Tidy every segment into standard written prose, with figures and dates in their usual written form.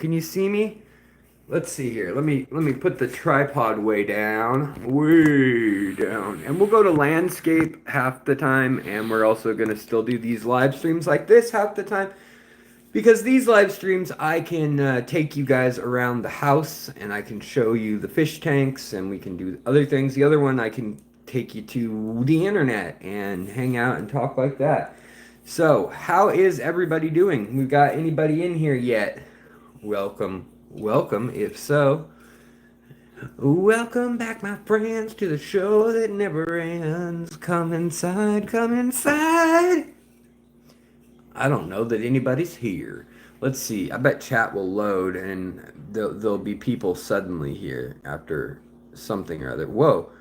Can you see me? Let's see here. Let me put the tripod way down. Way down. And we'll go to landscape half the time, and we're also going to still do these live streams like this half the time. Because these live streams, I can take you guys around the house, and I can show you the fish tanks, and we can do other things. The other one, I can take you to the internet and hang out and talk like that. So, how is everybody doing? We got anybody in here yet? Welcome, welcome. If so, welcome back, my friends, to the show that never ends. Come inside, come inside. I don't know that anybody's here. Let's see. I bet chat will load and there'll be people suddenly here after something or other. Whoa.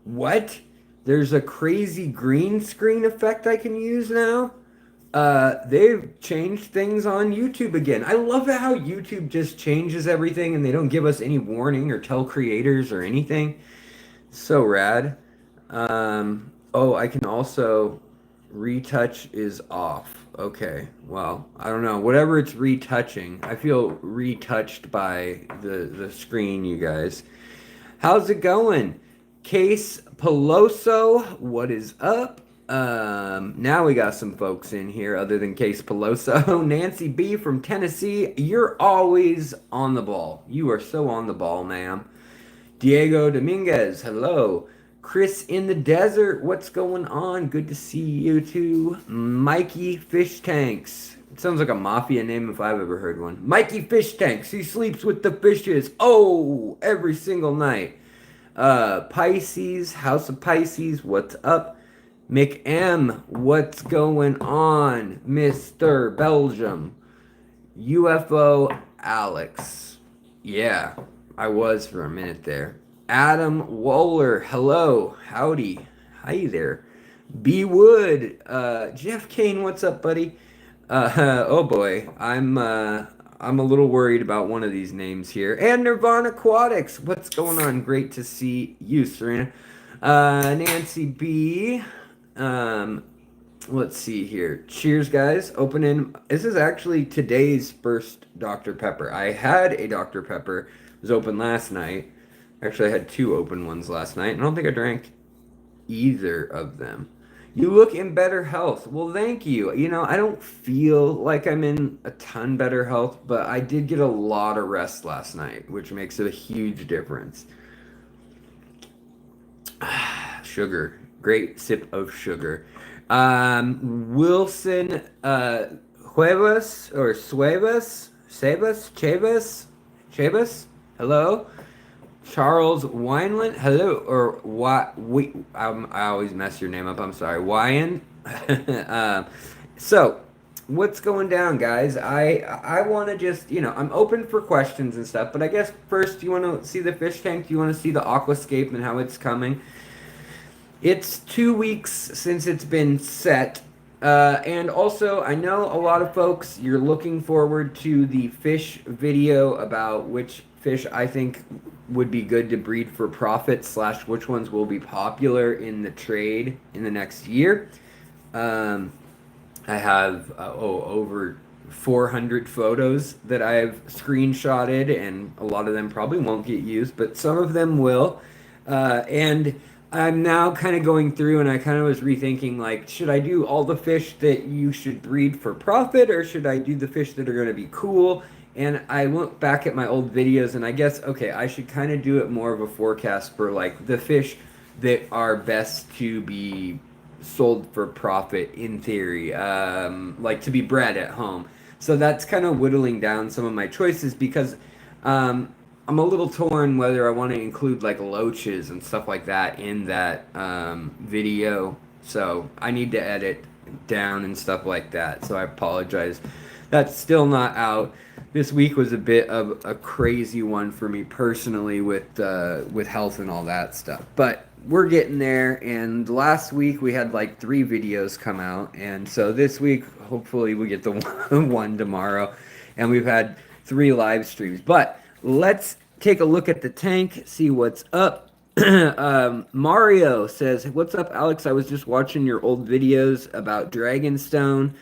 What? There's a crazy green screen effect I can use now? They've changed things on YouTube again. I love how YouTube just changes everything and they don't give us any warning or tell creators or anything. So rad. Oh, I can also retouch is off. Okay, well, I don't know. Whatever it's retouching, I feel retouched by the screen, you guys. How's it going? Case Peloso, what is up? Now we got some folks in here other than Case Peloso. Nancy B from Tennessee, you're always on the ball. You are so on the ball, ma'am. Diego Dominguez, hello. Chris in the desert, what's going on? Good to see you too. Mikey Fish Tanks. It sounds like a mafia name if I've ever heard one. Mikey Fish Tanks. He sleeps with the fishes. Oh, every single night. Pisces, House of Pisces, what's up? McM, what's going on? Mr. Belgium. UFO Alex. Yeah, I was for a minute there. Adam Waller, hello, howdy, hi there. B Wood, Jeff Kane, what's up, buddy? Oh boy, I'm a little worried about one of these names here. And Nirvana Aquatics, what's going on? Great to see you, Serena. Nancy B. Let's see here. Cheers, guys. Opening. This is actually today's first Dr. Pepper. I had a Dr. Pepper. It was open last night. Actually, I had two open ones last night. I don't think I drank either of them. You look in better health. Well, thank you. You know, I don't feel like I'm in a ton better health, but I did get a lot of rest last night, which makes a huge difference. Sugar. Great sip of sugar. Wilson Cuevas or Suevas? Chavas? Hello? Charles Wineland, hello, or what? I always mess your name up. I'm sorry, Wyan. So, what's going down, guys? I want to just, I'm open for questions and stuff. But I guess first, you want to see the fish tank. You want to see the aquascape and how it's coming. It's 2 weeks since it's been set. And also, I know a lot of folks, you're looking forward to the fish video about which fish I think would be good to breed for profit / which ones will be popular in the trade in the next year. I have over 400 photos that I've screenshotted, and a lot of them probably won't get used, but some of them will. And I'm now kind of going through, and I kind of was rethinking, like, should I do all the fish that you should breed for profit, or should I do the fish that are going to be cool? And I look back at my old videos, and I guess, okay, I should kind of do it more of a forecast for, like, the fish that are best to be sold for profit in theory, like to be bred at home. So that's kind of whittling down some of my choices because I'm a little torn whether I want to include, like, loaches and stuff like that in that video. So I need to edit down and stuff like that. So I apologize. That's still not out. This week was a bit of a crazy one for me personally with health and all that stuff. But we're getting there, and last week we had like 3 videos come out, and so this week hopefully we get the one tomorrow, and we've had 3 live streams. But let's take a look at the tank, see what's up. Mario says, what's up, Alex? I was just watching your old videos about Dragonstone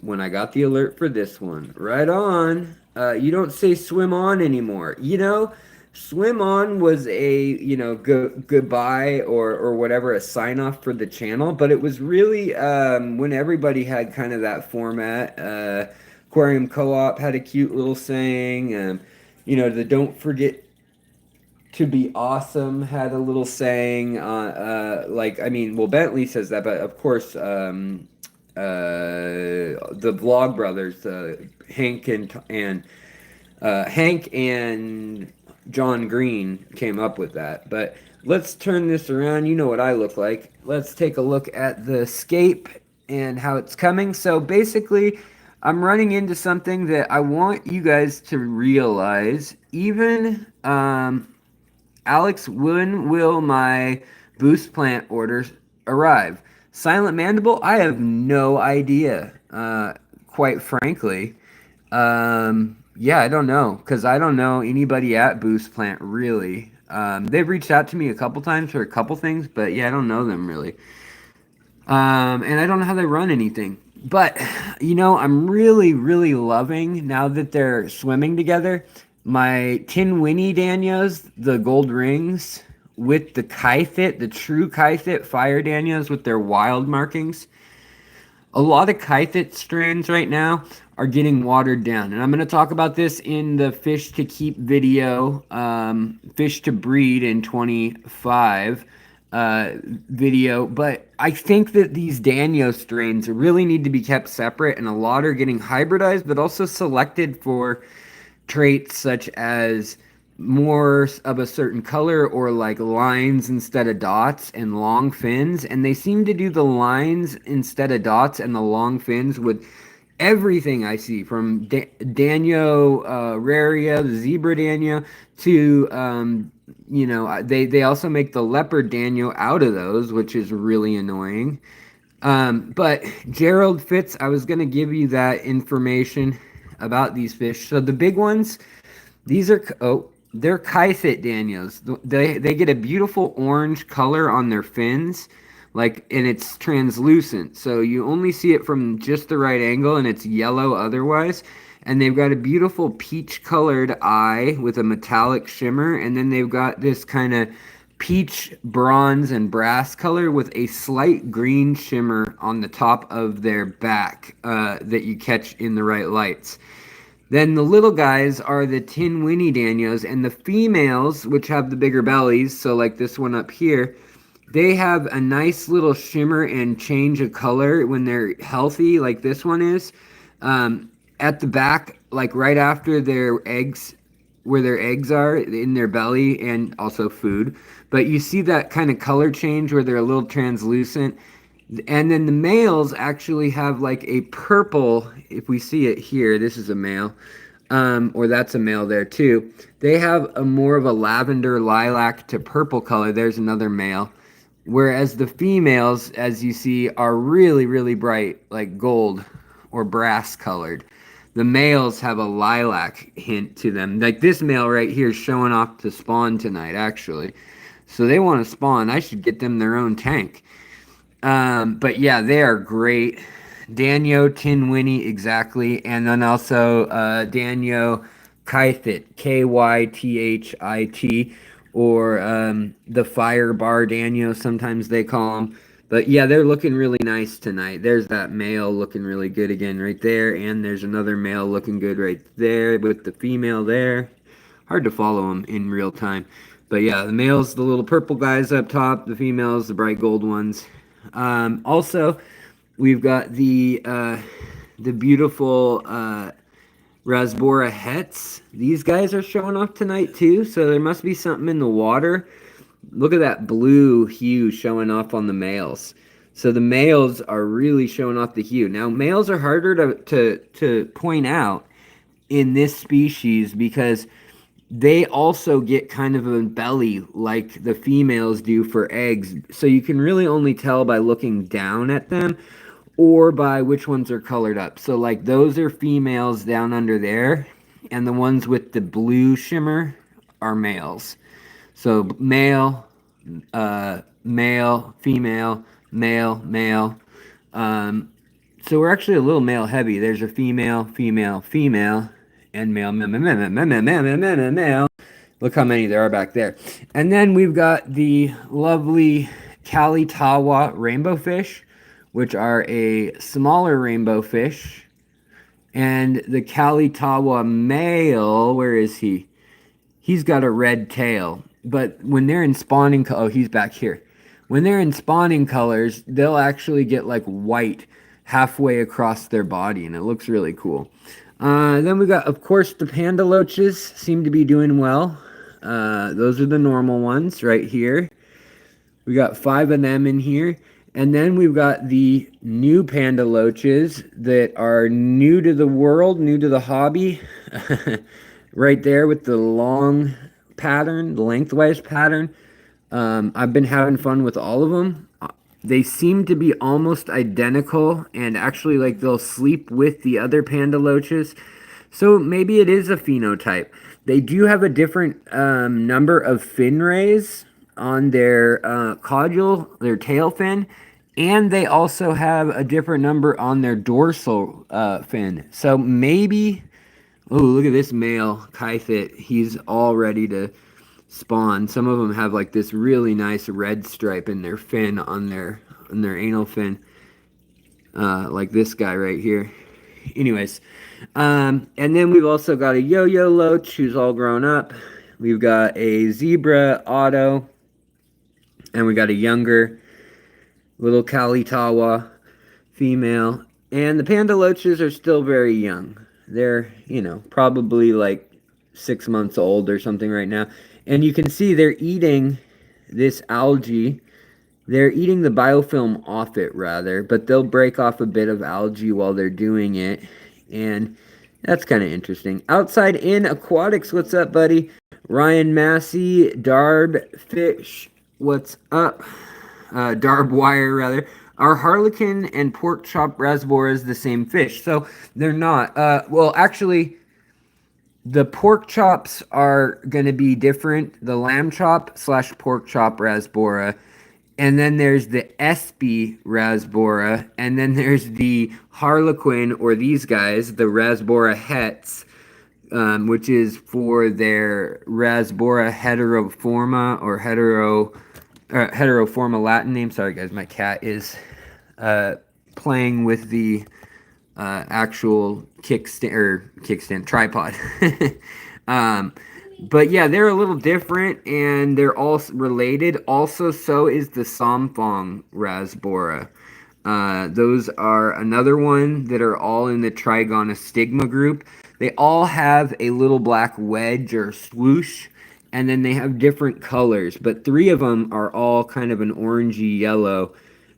when I got the alert for this one. Right on. You don't say swim on anymore. Swim on was a, goodbye or whatever, a sign off for the channel, but it was really when everybody had kind of that format. Aquarium Co-op had a cute little saying. The don't forget to be awesome had a little saying. Well, Bentley says that, but of course, the Vlog brothers, Hank and John Green came up with that. But let's turn this around. You know what I look like. Let's take a look at the scape and how it's coming. So basically, I'm running into something that I want you guys to realize. Even Alex, when will my boost plant orders arrive? Silent Mandible, I have no idea, quite frankly. Yeah, I don't know, because I don't know anybody at Boost Plant, really. They've reached out to me a couple times for a couple things, but yeah, I don't know them really. And I don't know how they run anything. But, I'm really, really loving, now that they're swimming together, my Tin Winnie Danios, the gold rings, with the Kythit, the true Kythit fire Danios with their wild markings. A lot of Kythit strains right now are getting watered down. And I'm going to talk about this in the Fish to Keep video, Fish to Breed in 25 video. But I think that these Danio strains really need to be kept separate, and a lot are getting hybridized, but also selected for traits such as more of a certain color, or like lines instead of dots, and long fins. And they seem to do the lines instead of dots and the long fins with everything I see, from Danio raria, the zebra Danio, to they also make the leopard Danio out of those, which is really annoying. But Gerald Fitz, I was going to give you that information about these fish. So the big ones, these are, they're Kythit Danios. They get a beautiful orange color on their fins, and it's translucent. So you only see it from just the right angle, and it's yellow otherwise. And they've got a beautiful peach colored eye with a metallic shimmer. And then they've got this kind of peach, bronze, and brass color with a slight green shimmer on the top of their back that you catch in the right lights. Then the little guys are the Tin Winnie Danios, and the females, which have the bigger bellies, so like this one up here, they have a nice little shimmer and change of color when they're healthy, like this one is. At the back, like right after their eggs, where their eggs are in their belly, and also food. But you see that kind of color change where they're a little translucent. And then the males actually have like a purple, if we see it here, this is a male, or that's a male there too. They have a more of a lavender, lilac to purple color. There's another male. Whereas the females, as you see, are really, really bright, like gold or brass colored. The males have a lilac hint to them. Like this male right here is showing off to spawn tonight, actually. So they want to spawn. I should get them their own tank. But yeah, they are great. Danio Tin Winnie, exactly. And then also Danio Kythit, Kythit, or the Fire Bar Danio, sometimes they call them. But yeah, they're looking really nice tonight. There's that male looking really good again right there. And there's another male looking good right there with the female there. Hard to follow them in real time. But yeah, the male's the little purple guys up top. The female's the bright gold ones. Also, we've got the beautiful Rasbora hets. These guys are showing off tonight too, so there must be something in the water. Look at that blue hue showing off on the males. So the males are really showing off the hue. Now, males are harder to point out in this species because they also get kind of a belly like the females do for eggs. So you can really only tell by looking down at them or by which ones are colored up. So like those are females down under there, and the ones with the blue shimmer are males. So male, male, female, male, male. So we're actually a little male heavy. There's a female, female, female. and male, male, male, male, male, male, male, male, male, male. Look how many there are back there. And then we've got the lovely Kalitawa rainbow fish, which are a smaller rainbow fish. And the Kalitawa male, where is he? He's got a red tail. But when they're in spawning, oh, he's back here. When they're in spawning colors, they'll actually get like white halfway across their body, and it looks really cool. Then we got, of course, the panda loaches seem to be doing well. Those are the normal ones right here. We got 5 of them in here. And then we've got the new panda loaches that are new to the world, new to the hobby. Right there with the long pattern, the lengthwise pattern. I've been having fun with all of them. They seem to be almost identical, and actually, like, they'll sleep with the other panda loaches. So maybe it is a phenotype. They do have a different number of fin rays on their caudal, their tail fin, and they also have a different number on their dorsal fin. So maybe, oh, look at this male kythit. He's all ready to spawn. Some of them have like this really nice red stripe in their fin on their anal fin, like this guy right here. Anyways, and then we've also got a yo-yo loach who's all grown up. We've got a zebra otto, and we got a younger little Kalitawa female. And the panda loaches are still very young. They're, probably like 6 months old or something right now. And you can see they're eating this algae. They're eating the biofilm off it, rather, but they'll break off a bit of algae while they're doing it. And that's kind of interesting. Outside in Aquatics, what's up, buddy? Ryan Massey, Darb Fish, what's up? Darb Wire, rather. Are harlequin and pork chop rasboras the same fish? So they're not. Well, actually, the pork chops are going to be different. The lamb chop / pork chop rasbora. And then there's the Espy rasbora. And then there's the harlequin, or these guys, the rasbora hets, which is for their rasbora heteroforma or heteroforma Latin name. Sorry, guys, my cat is playing with the actual kickstand tripod. But yeah, they're a little different, and they're all related. Also, so is the Somfong rasbora. Those are another one that are all in the Trigonostigma group. They all have a little black wedge or swoosh, and then they have different colors, but 3 of them are all kind of an orangey yellow.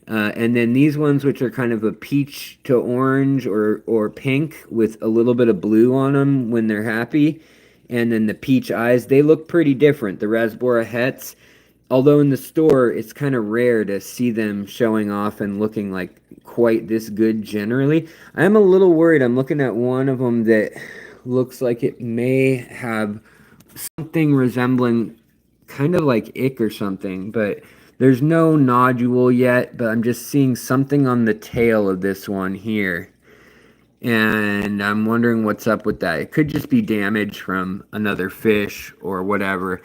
And then these ones, which are kind of a peach to orange or pink with a little bit of blue on them when they're happy. And then the peach eyes, they look pretty different, the rasbora hets. Although in the store, it's kind of rare to see them showing off and looking like quite this good generally. I'm a little worried. I'm looking at one of them that looks like it may have something resembling kind of like ick or something, but there's no nodule yet, but I'm just seeing something on the tail of this one here. And I'm wondering what's up with that. It could just be damage from another fish or whatever.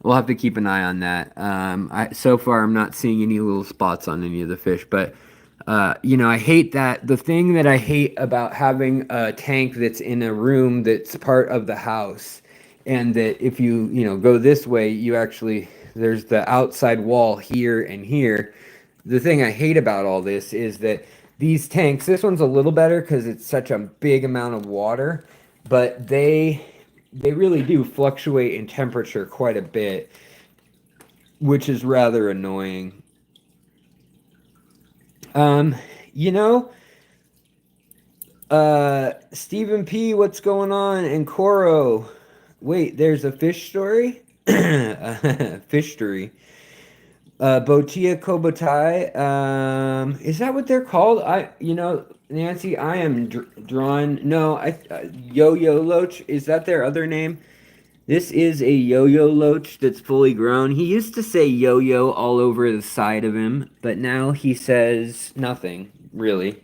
We'll have to keep an eye on that. So far, I'm not seeing any little spots on any of the fish, but I hate that. The thing that I hate about having a tank that's in a room that's part of the house, and that if you go this way, there's the outside wall here and here. The thing I hate about all this is that these tanks, this one's a little better because it's such a big amount of water, but they really do fluctuate in temperature quite a bit, which is rather annoying. Stephen P, what's going on? And Koro, wait, there's a fish story? Fish story. Botia Kobotai, is that what they're called? Nancy, I am drawn. No, Yo-Yo Loach, is that their other name? This is a Yo-Yo Loach that's fully grown. He used to say Yo-Yo all over the side of him, but now he says nothing, really.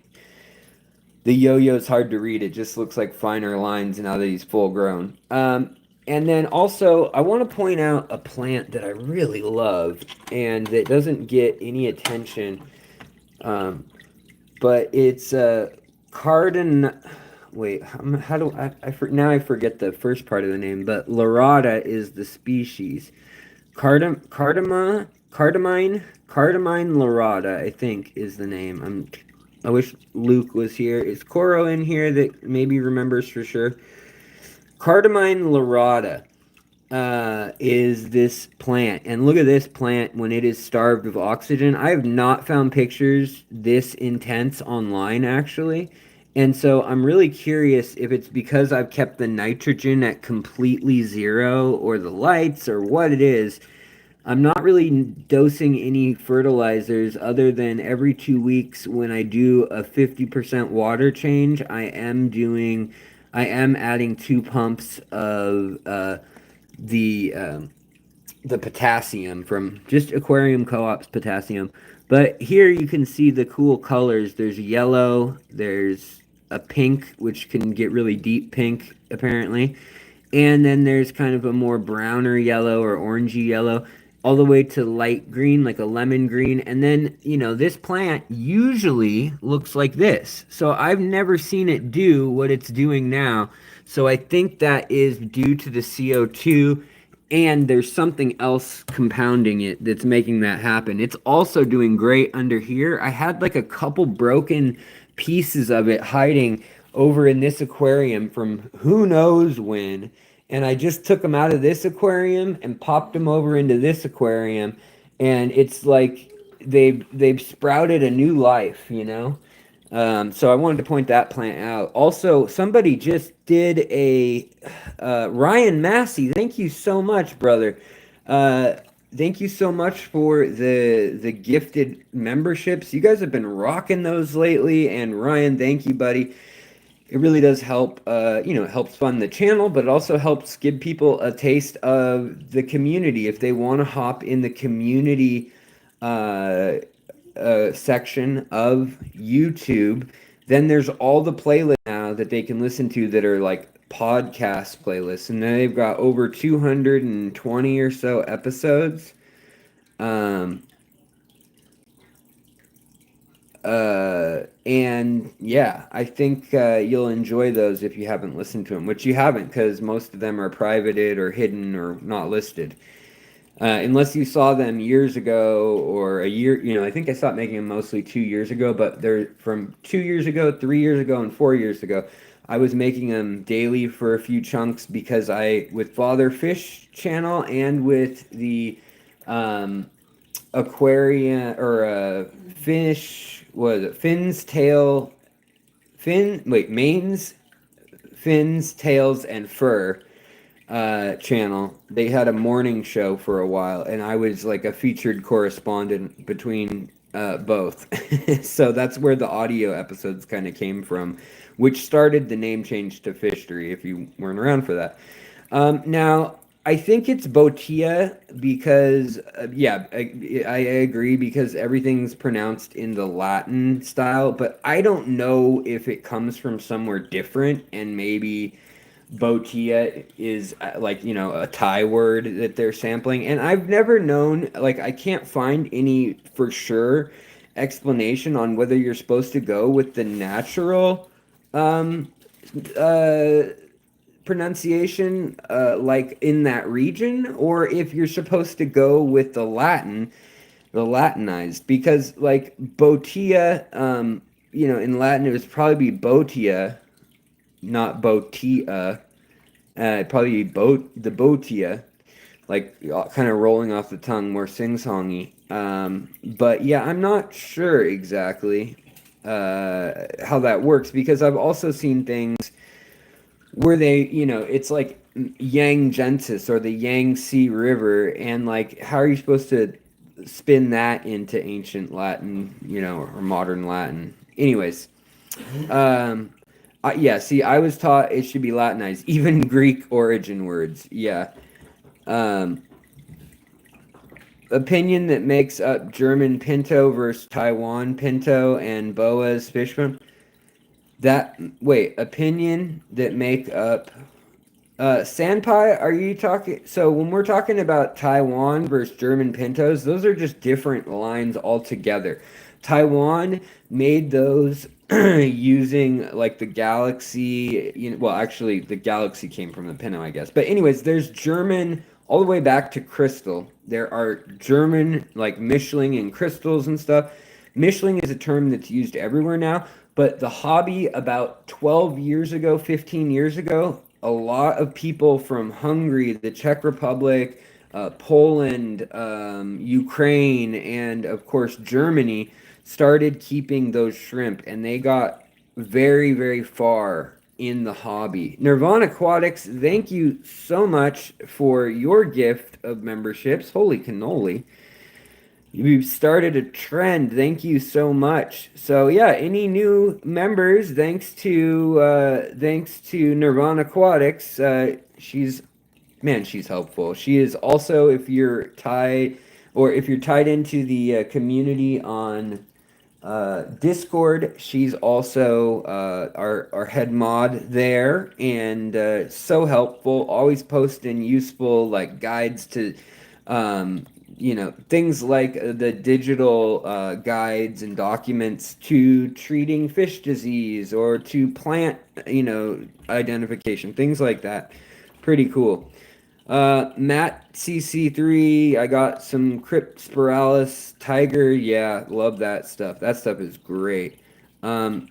The yo-yo's hard to read. It just looks like finer lines now that he's full grown. And then also, I want to point out a plant that I really love and that doesn't get any attention. But it's cardin. Wait, how do now I forget the first part of the name, but Lorata is the species. Cardamine Lorata, I think, is the name. I wish Luke was here. Is Coro in here that maybe remembers for sure? Cardamine Lorata is this plant. And look at this plant when it is starved of oxygen. I have not found pictures this intense online, actually. And so I'm really curious if it's because I've kept the nitrogen at completely zero or the lights or what it is. I'm not really dosing any fertilizers other than every 2 weeks when I do a 50% water change. I am adding 2 pumps of the potassium from just Aquarium Co-op's potassium. But here you can see the cool colors. There's yellow, there's a pink, which can get really deep pink apparently. And then there's kind of a more browner yellow or orangey yellow, all the way to light green, like a lemon green. And then, this plant usually looks like this. So I've never seen it do what it's doing now. So I think that is due to the CO2, and there's something else compounding it that's making that happen. It's also doing great under here. I had like a couple broken pieces of it hiding over in this aquarium from who knows when, and I just took them out of this aquarium and popped them over into this aquarium, and it's like they've sprouted a new life. So I wanted to point that plant out. Also, somebody just did a Ryan Massey. Thank you so much, brother. Thank you so much for the gifted memberships. You guys have been rocking those lately, and Ryan, thank you, buddy. It really does help. It helps fund the channel, but it also helps give people a taste of the community if they want to hop in the community. Section of YouTube, then there's all the playlists now that they can listen to that are like podcast playlists, and then they've got over 220 or so episodes. And yeah, I think you'll enjoy those if you haven't listened to them, which you haven't because most of them are privated or hidden or not listed. Unless you saw them years ago or a year, I think I stopped making them mostly 2 years ago, but they're from 2 years ago, 3 years ago, and 4 years ago. I was making them daily for a few chunks because with Father Fish channel and with the Aquarium or Mains, Fins, Tails, and Fur channel. They had a morning show for a while, and I was like a featured correspondent between both. So that's where the audio episodes kind of came from, which started the name change to Fishery, if you weren't around for that. Now, I think it's Botia because, I agree because everything's pronounced in the Latin style, but I don't know if it comes from somewhere different and maybe Botia is a Thai word that they're sampling. And I've never known, I can't find any for sure explanation on whether you're supposed to go with the natural pronunciation in that region, or if you're supposed to go with the Latinized, because Botia, in Latin it would probably be Botia, not Botia. It'd probably be the Botia, kind of rolling off the tongue, more sing-songy. But yeah, I'm not sure exactly how that works, because I've also seen things where it's like Yangtze or the Yangtze River, and how are you supposed to spin that into ancient Latin, or modern Latin? Anyways, I was taught it should be Latinized, even Greek origin words. Yeah. Opinion that makes up German Pinto versus Taiwan Pinto and Boa's Fishbone. Opinion that make up Sandpie, are you talking? So when we're talking about Taiwan versus German pintos, those are just different lines altogether. Taiwan made those using like the Galaxy, well, actually the Galaxy came from the pinto, I guess. But anyways, there's German all the way back to Crystal. There are German like Mischling and crystals and stuff. Mischling is a term that's used everywhere now, but the hobby about 12 years ago, 15 years ago, a lot of people from Hungary, the Czech Republic, Poland, Ukraine, and of course Germany started keeping those shrimp, and they got very, very far in the hobby. Nirvana Aquatics, thank you so much for your gift of memberships. Holy cannoli. You've started a trend. Thank you so much. So yeah, any new members, thanks to Nirvana Aquatics. She's helpful. She is also, if you're tied into the community on Discord, she's also our head mod there, and so helpful. Always posting useful like guides to things like the digital guides and documents to treating fish disease or to plant, identification, things like that. Pretty cool. Matt CC3, I got some Cryptspiralis Tiger. Yeah, love that stuff. That stuff is great. Sandpie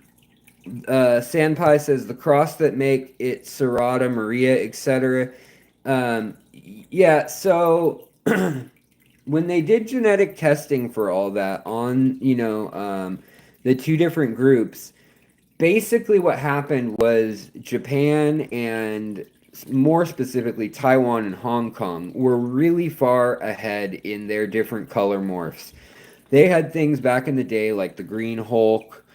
says the cross that make it Serrata, Maria, etc. Yeah, so when they did genetic testing for all that on, the two different groups, basically what happened was Japan and more specifically Taiwan and Hong Kong were really far ahead in their different color morphs. They had things back in the day like the Green Hulk,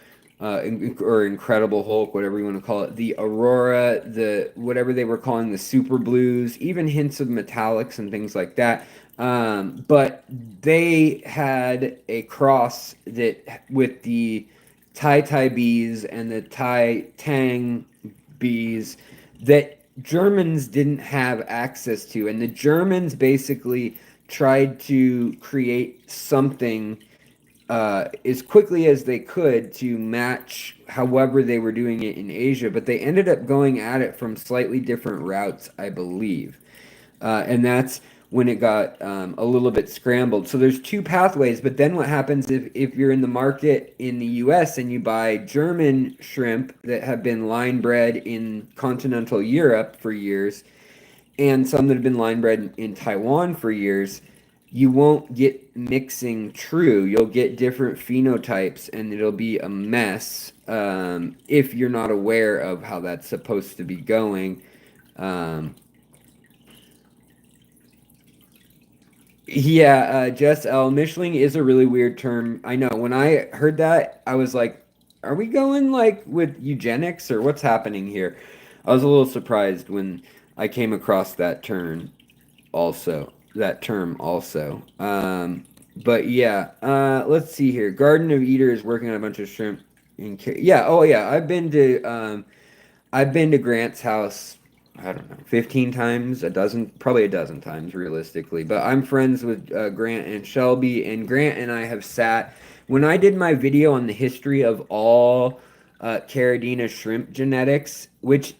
or Incredible Hulk, whatever you want to call it, the Aurora, the whatever they were calling the Super Blues, even hints of metallics and things like that. But they had a cross that with the Tai bees and the Tai Tang bees that Germans didn't have access to, and the Germans basically tried to create something as quickly as they could to match however they were doing it in Asia, but they ended up going at it from slightly different routes, I believe. And that's when it got a little bit scrambled. So there's two pathways, but then what happens if you're in the market in the US and you buy German shrimp that have been line bred in continental Europe for years, and some that have been line bred in Taiwan for years, you won't get mixing true. You'll get different phenotypes, and it'll be a mess if you're not aware of how that's supposed to be going. Yeah, Jess L. Mischling is a really weird term. I know. When I heard that, I was like, are we going like with eugenics or what's happening here? I was a little surprised when I came across that term also. But yeah, let's see here. Garden of Eater is working on a bunch of shrimp yeah, oh yeah, I've been to Grant's house, I don't know, 15 times, probably a dozen times realistically. But I'm friends with Grant and Shelby, and Grant and I have sat. When I did my video on the history of all Caridina shrimp genetics, which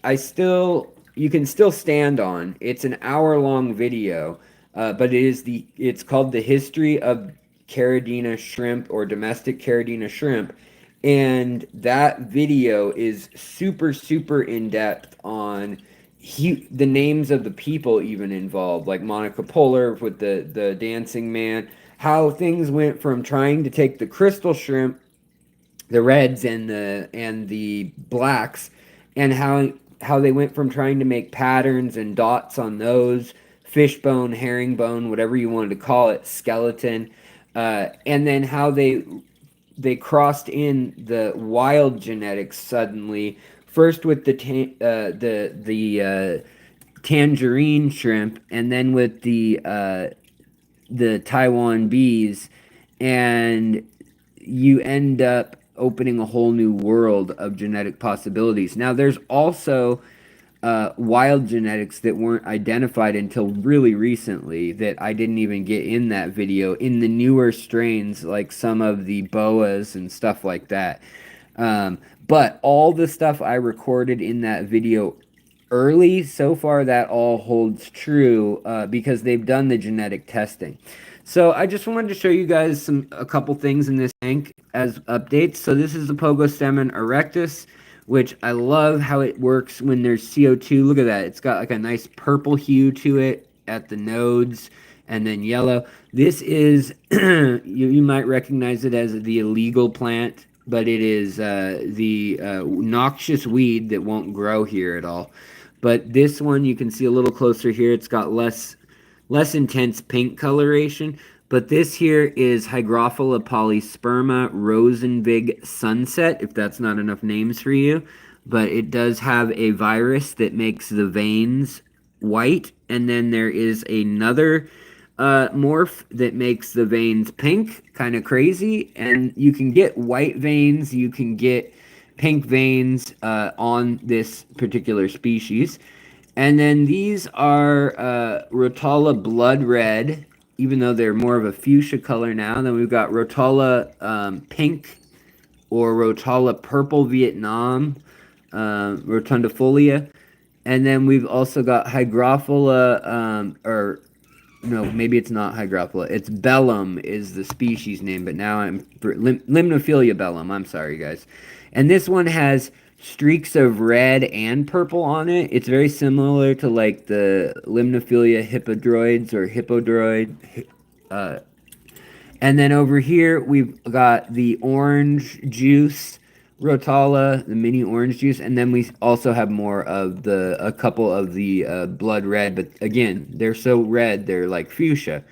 you can still stand on. It's an hour-long video, but it's called The History of Caridina Shrimp or Domestic Caridina Shrimp. And that video is super, super in depth on the names of the people even involved, like Monica Polar with the dancing man, how things went from trying to take the crystal shrimp, the reds and the blacks, and how they went from trying to make patterns and dots on those, fishbone, herringbone, whatever you wanted to call it, skeleton, and then how they crossed in the wild genetics suddenly. First with the tangerine shrimp, and then with the Taiwan bees, and you end up opening a whole new world of genetic possibilities. Now, there's also wild genetics that weren't identified until really recently that I didn't even get in that video in the newer strains, like some of the boas and stuff like that. But all the stuff I recorded in that video early, so far that all holds true because they've done the genetic testing. So I just wanted to show you guys a couple things in this tank as updates. So this is the Pogostemon erectus, which I love how it works when there's CO2. Look at that. It's got like a nice purple hue to it at the nodes and then yellow. This is, you might recognize it as the illegal plant, but it is the noxious weed that won't grow here at all. But this one you can see a little closer here. It's got less intense pink coloration. But this here is Hygrophila polysperma Rosenvig sunset, if that's not enough names for you. But it does have a virus that makes the veins white. And then there is another morph that makes the veins pink, kind of crazy. And you can get white veins, you can get pink veins on this particular species. And then these are Rotala blood red, even though they're more of a fuchsia color now. Then we've got Rotala pink or Rotala purple Vietnam, rotundifolia. And then we've also got Hygrophila, or no, maybe it's not Hygrophila. It's Bellum is the species name, but now I'm Limnophilia bellum. I'm sorry, guys. And this one has streaks of red and purple on it. It's very similar to like the Limnophilia hippodroids or hippodroid. And then over here we've got the orange juice Rotala, the mini orange juice, and then we also have more of a couple of the blood red, but again, they're so red, they're like fuchsia.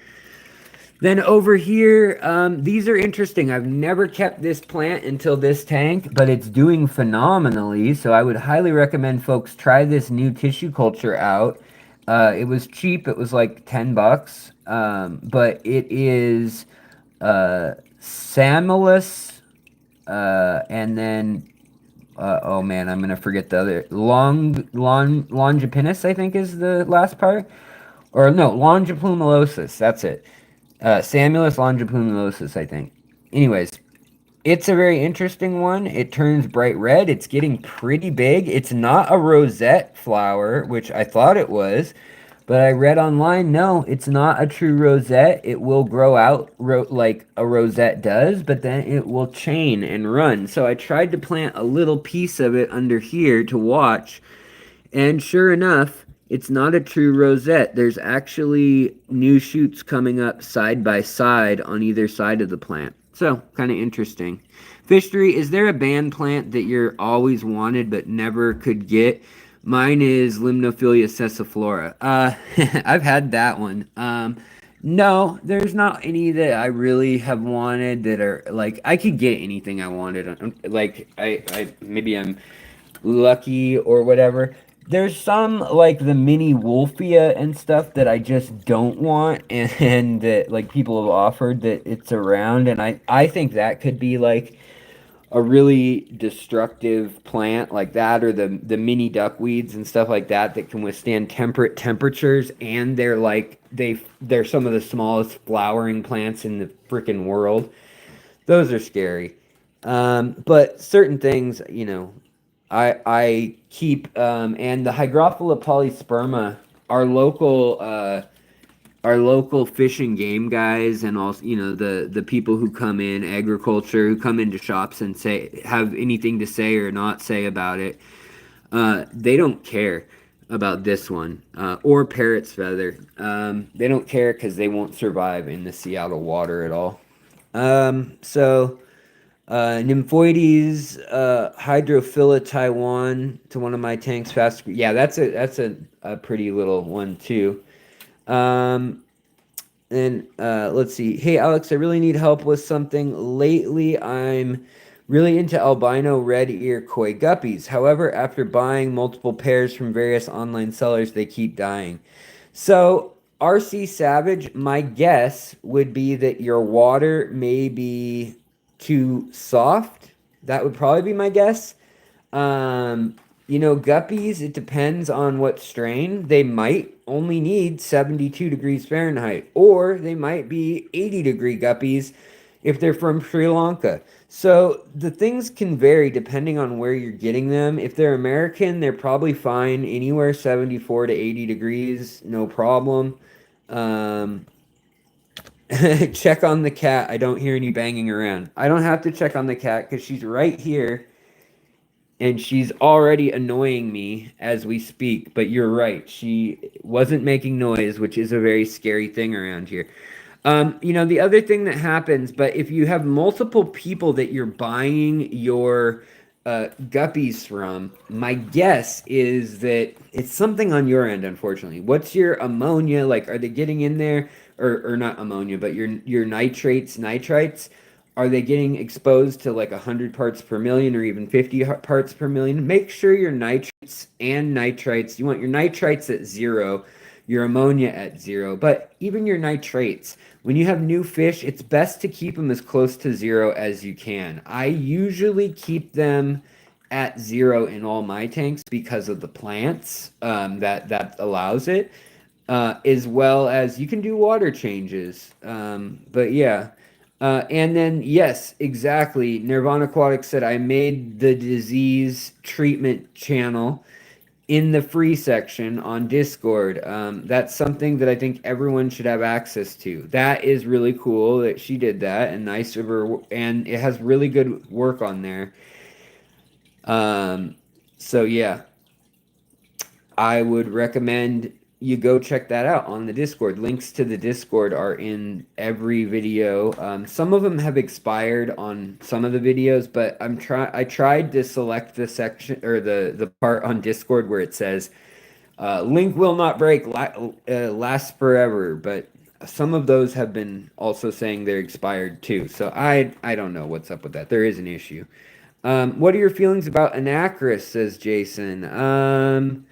Then over here, these are interesting. I've never kept this plant until this tank, but it's doing phenomenally. So I would highly recommend folks try this new tissue culture out. It was cheap. It was like $10, but it is Samolus, and then oh man, I'm gonna forget the other Longipinus, I think is the last part, or no, Longiplumilosis. That's it. Samulus longiplumilosis, I think. Anyways, it's a very interesting one. It turns bright red. It's getting pretty big. It's not a rosette flower, which I thought it was, but I read online, no, it's not a true rosette. It will grow out like a rosette does, but then it will chain and run. So I tried to plant a little piece of it under here to watch, and sure enough, it's not a true rosette. There's actually new shoots coming up side by side on either side of the plant. So, kind of interesting. Fishery, is there a band plant that you're always wanted but never could get? Mine is Limnophilia sessiflora. I've had that one. No, there's not any that I really have wanted that are, like, I could get anything I wanted. Like, maybe I'm lucky or whatever. There's some like the mini Wolfia and stuff that I just don't want, and that like people have offered that it's around, and I think that could be like a really destructive plant like that, or the mini duckweeds and stuff like that that can withstand temperate temperatures, and they're some of the smallest flowering plants in the freaking world. Those are scary. But certain things, I keep, and the Hygrophila polysperma, our local fish and game guys, and also the people who come in agriculture, who come into shops and have anything to say or not say about it, they don't care about this one, or parrot's feather. They don't care because they won't survive in the Seattle water at all. So Nymphoides, Hydrophila Taiwan to one of my tanks fast. Yeah, that's a pretty little one too. And let's see. Hey Alex, I really need help with something. Lately I'm really into albino red ear koi guppies. However, after buying multiple pairs from various online sellers, they keep dying. So RC Savage, my guess would be that your water may be too soft, That would probably be my guess. You know, guppies, it depends on what strain. They might only need 72 degrees Fahrenheit, or they might be 80-degree guppies if they're from Sri Lanka. So the things can vary depending on where you're getting them. If they're American, they're probably fine anywhere 74 to 80 degrees, no problem. Um, check on the cat. I don't hear any banging around. I don't have to check on the cat because she's right here and she's already annoying me as we speak. But you're right. She wasn't making noise, which is a very scary thing around here. You know, the other thing that happens, but if you have multiple people that you're buying your guppies from, my guess is that it's something on your end, unfortunately. What's your ammonia? Like, are they getting in there, or not ammonia, but your nitrates, nitrites? Are they getting exposed to like 100 parts per million or even 50 parts per million? Make sure your nitrates and nitrites, you want your nitrites at 0, your ammonia at 0, but even your nitrates. When you have new fish, it's best to keep them as close to 0 as you can. I usually keep them at 0 in all my tanks because of the plants that allows it, as well as you can do water changes. But yeah. And then, yes, exactly. Nirvana Aquatic said, I made the disease treatment channel in the free section on Discord. That's something that I think everyone should have access to. That is really cool that she did that, and nice of her, and it has really good work on there. So yeah, I would recommend you go check that out on the Discord. Links to the Discord are in every video. Some of them have expired on some of the videos, but I tried to select the section or the part on Discord where it says link will not break, lasts forever, but some of those have been also saying they're expired too. So I don't know what's up with that. There is an issue. What are your feelings about Anacris, says Jason.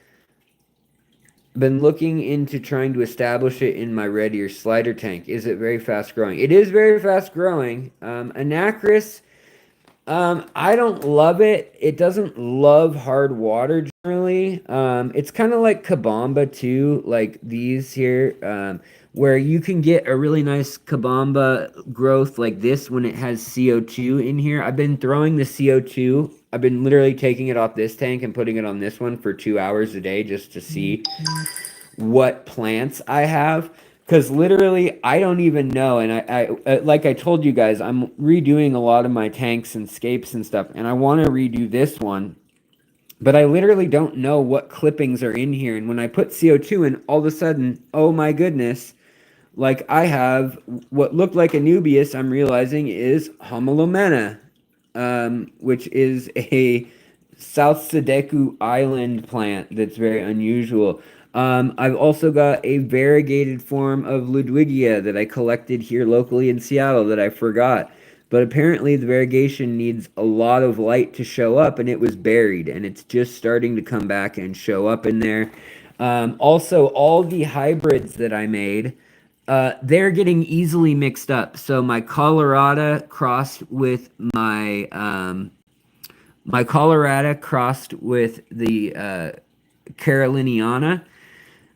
Been looking into trying to establish it in my red ear slider tank. Is it very fast growing? It is very fast growing. Anacris, I don't love it. It doesn't love hard water generally. It's kind of like Kabamba too, like these here, where you can get a really nice Kabamba growth like this when it has CO2 in here. I've been throwing the CO2. I've been literally taking it off this tank and putting it on this one for 2 hours a day just to see what plants I have. Because literally, I don't even know. And I like I told you guys, I'm redoing a lot of my tanks and scapes and stuff. And I want to redo this one. But I literally don't know what clippings are in here. And when I put CO2 in, all of a sudden, oh my goodness, like I have what looked like a Nubius, I'm realizing is Homolomena, which is a South Sudeku Island plant that's very unusual. I've also got a variegated form of Ludwigia that I collected here locally in Seattle that I forgot. But apparently the variegation needs a lot of light to show up, and it was buried, and it's just starting to come back and show up in there. Also, all the hybrids that I made, they're getting easily mixed up. So my Colorado crossed with my Colorado crossed with the Caroliniana.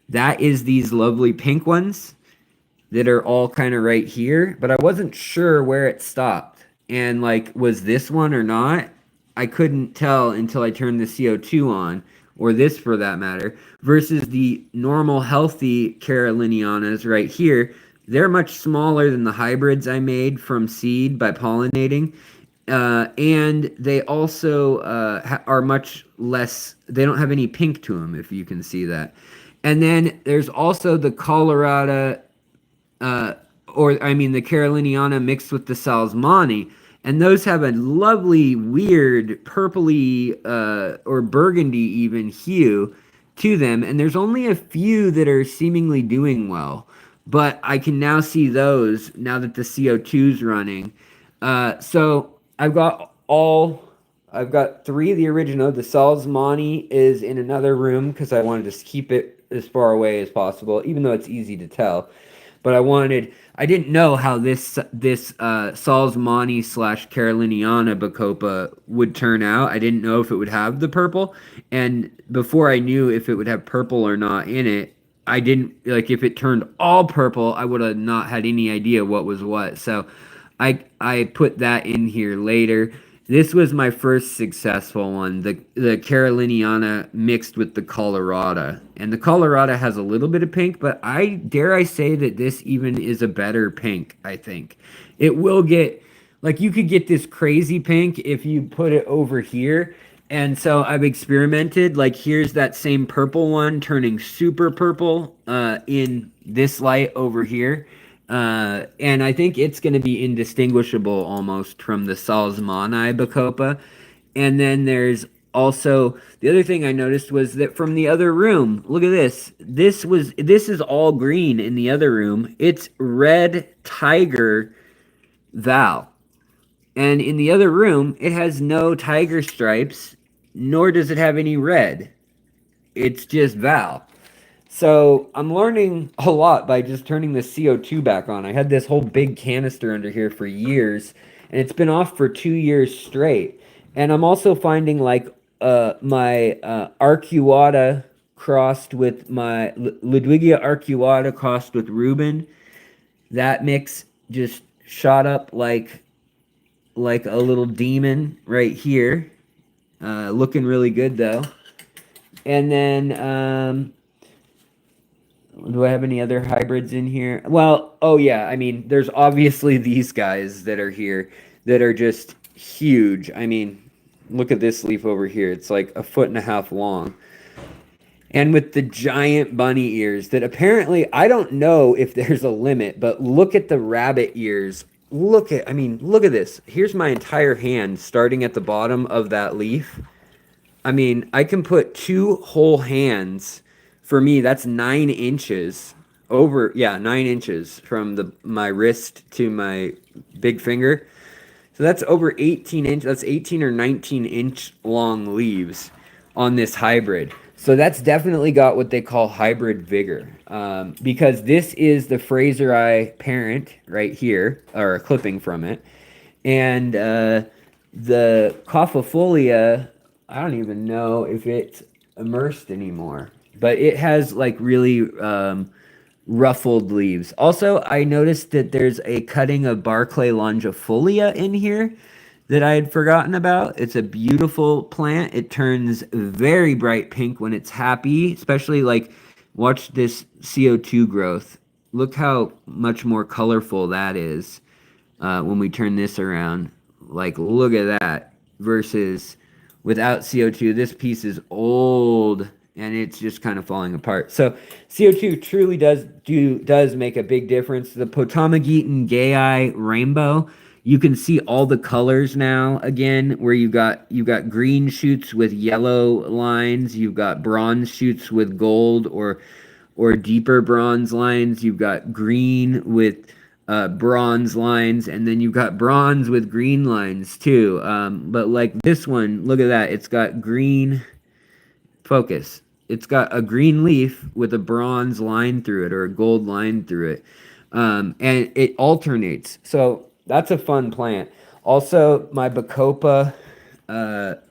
That is these lovely pink ones that are all kind of right here, but I wasn't sure where it stopped. And like, was this one or not? I couldn't tell until I turned the CO2 on, or this for that matter, versus the normal healthy Carolinianas right here. They're much smaller than the hybrids I made from seed by pollinating. And they also are much less, they don't have any pink to them, if you can see that. And then there's also the Colorado, the Caroliniana mixed with the Salzmani. And those have a lovely, weird, purpley, or burgundy even hue to them. And there's only a few that are seemingly doing well. But I can now see those now that the CO2's running. So I've got 3 of the original. The Salzmani is in another room because I wanted to keep it as far away as possible, even though it's easy to tell. but I didn't know how this Salzmani slash Caroliniana Bacopa would turn out. I didn't know if it would have the purple, and before I knew if it would have purple or not in it, I didn't like if it turned all purple, I would have not had any idea what was what. So I put that in here later. This was my first successful one, the Caroliniana mixed with the Colorado. And the Colorado has a little bit of pink, but I dare I say that this even is a better pink, I think. It will get, like you could get this crazy pink if you put it over here. And so I've experimented, like here's that same purple one turning super purple in this light over here. And I think it's going to be indistinguishable almost from the Salzmani Bacopa. And then there's also the other thing I noticed was that from the other room, look at this. This is all green in the other room. It's red tiger Val. And in the other room, it has no tiger stripes, nor does it have any red. It's just Val. So I'm learning a lot by just turning the CO2 back on. I had this whole big canister under here for years, and it's been off for 2 years straight. And I'm also finding like my arcuata crossed with my Ludwigia arcuata crossed with Reuben. That mix just shot up like a little demon right here. Looking really good though. And then do I have any other hybrids in here? Well, oh yeah, I mean, there's obviously these guys that are here that are just huge. I mean, look at this leaf over here. It's like 1.5 feet long. And with the giant bunny ears that apparently, I don't know if there's a limit, but look at the rabbit ears. Look at this. Here's my entire hand starting at the bottom of that leaf. I mean, I can put 2 whole hands. For me, that's 9 inches over, 9 inches from my wrist to my big finger. So that's over 18 inch. That's 18 or 19 inch long leaves on this hybrid. So that's definitely got what they call hybrid vigor, because this is the Fraseri parent right here, or a clipping from it, and the Cophifolia, I don't even know if it's immersed anymore. But it has like really ruffled leaves. Also, I noticed that there's a cutting of Barclay longifolia in here that I had forgotten about. It's a beautiful plant. It turns very bright pink when it's happy, especially like watch this CO2 growth. Look how much more colorful that is when we turn this around. Like, look at that versus without CO2. This piece is old and it's just kind of falling apart. So CO2 truly does make a big difference. The Potamogeton Gayi rainbow, you can see all the colors now again, where you got green shoots with yellow lines, you've got bronze shoots with gold or deeper bronze lines, you've got green with bronze lines, and then you've got bronze with green lines too. But like this one, look at that. It's got green, focus. It's got a green leaf with a bronze line through it or a gold line through it. And it alternates. So that's a fun plant. Also, my Bacopa,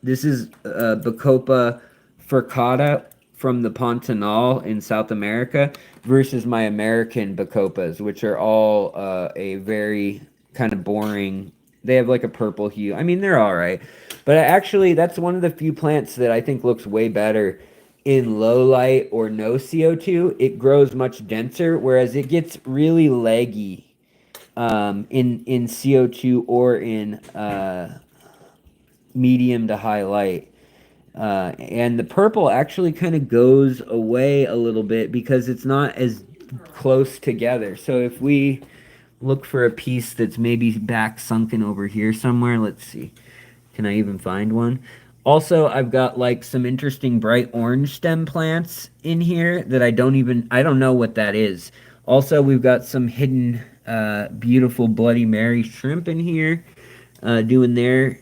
this is Bacopa furcata from the Pantanal in South America versus my American Bacopas, which are all a very kind of boring, they have like a purple hue. I mean, they're all right. But actually, that's one of the few plants that I think looks way better in low light or no CO2. It grows much denser, whereas it gets really leggy in CO2 or in medium to high light. And the purple actually kind of goes away a little bit because it's not as close together. So if we look for a piece that's maybe back sunken over here somewhere, let's see. Can I even find one? Also, I've got like some interesting bright orange stem plants in here that I don't know what that is. Also, we've got some hidden beautiful Bloody Mary shrimp in here doing their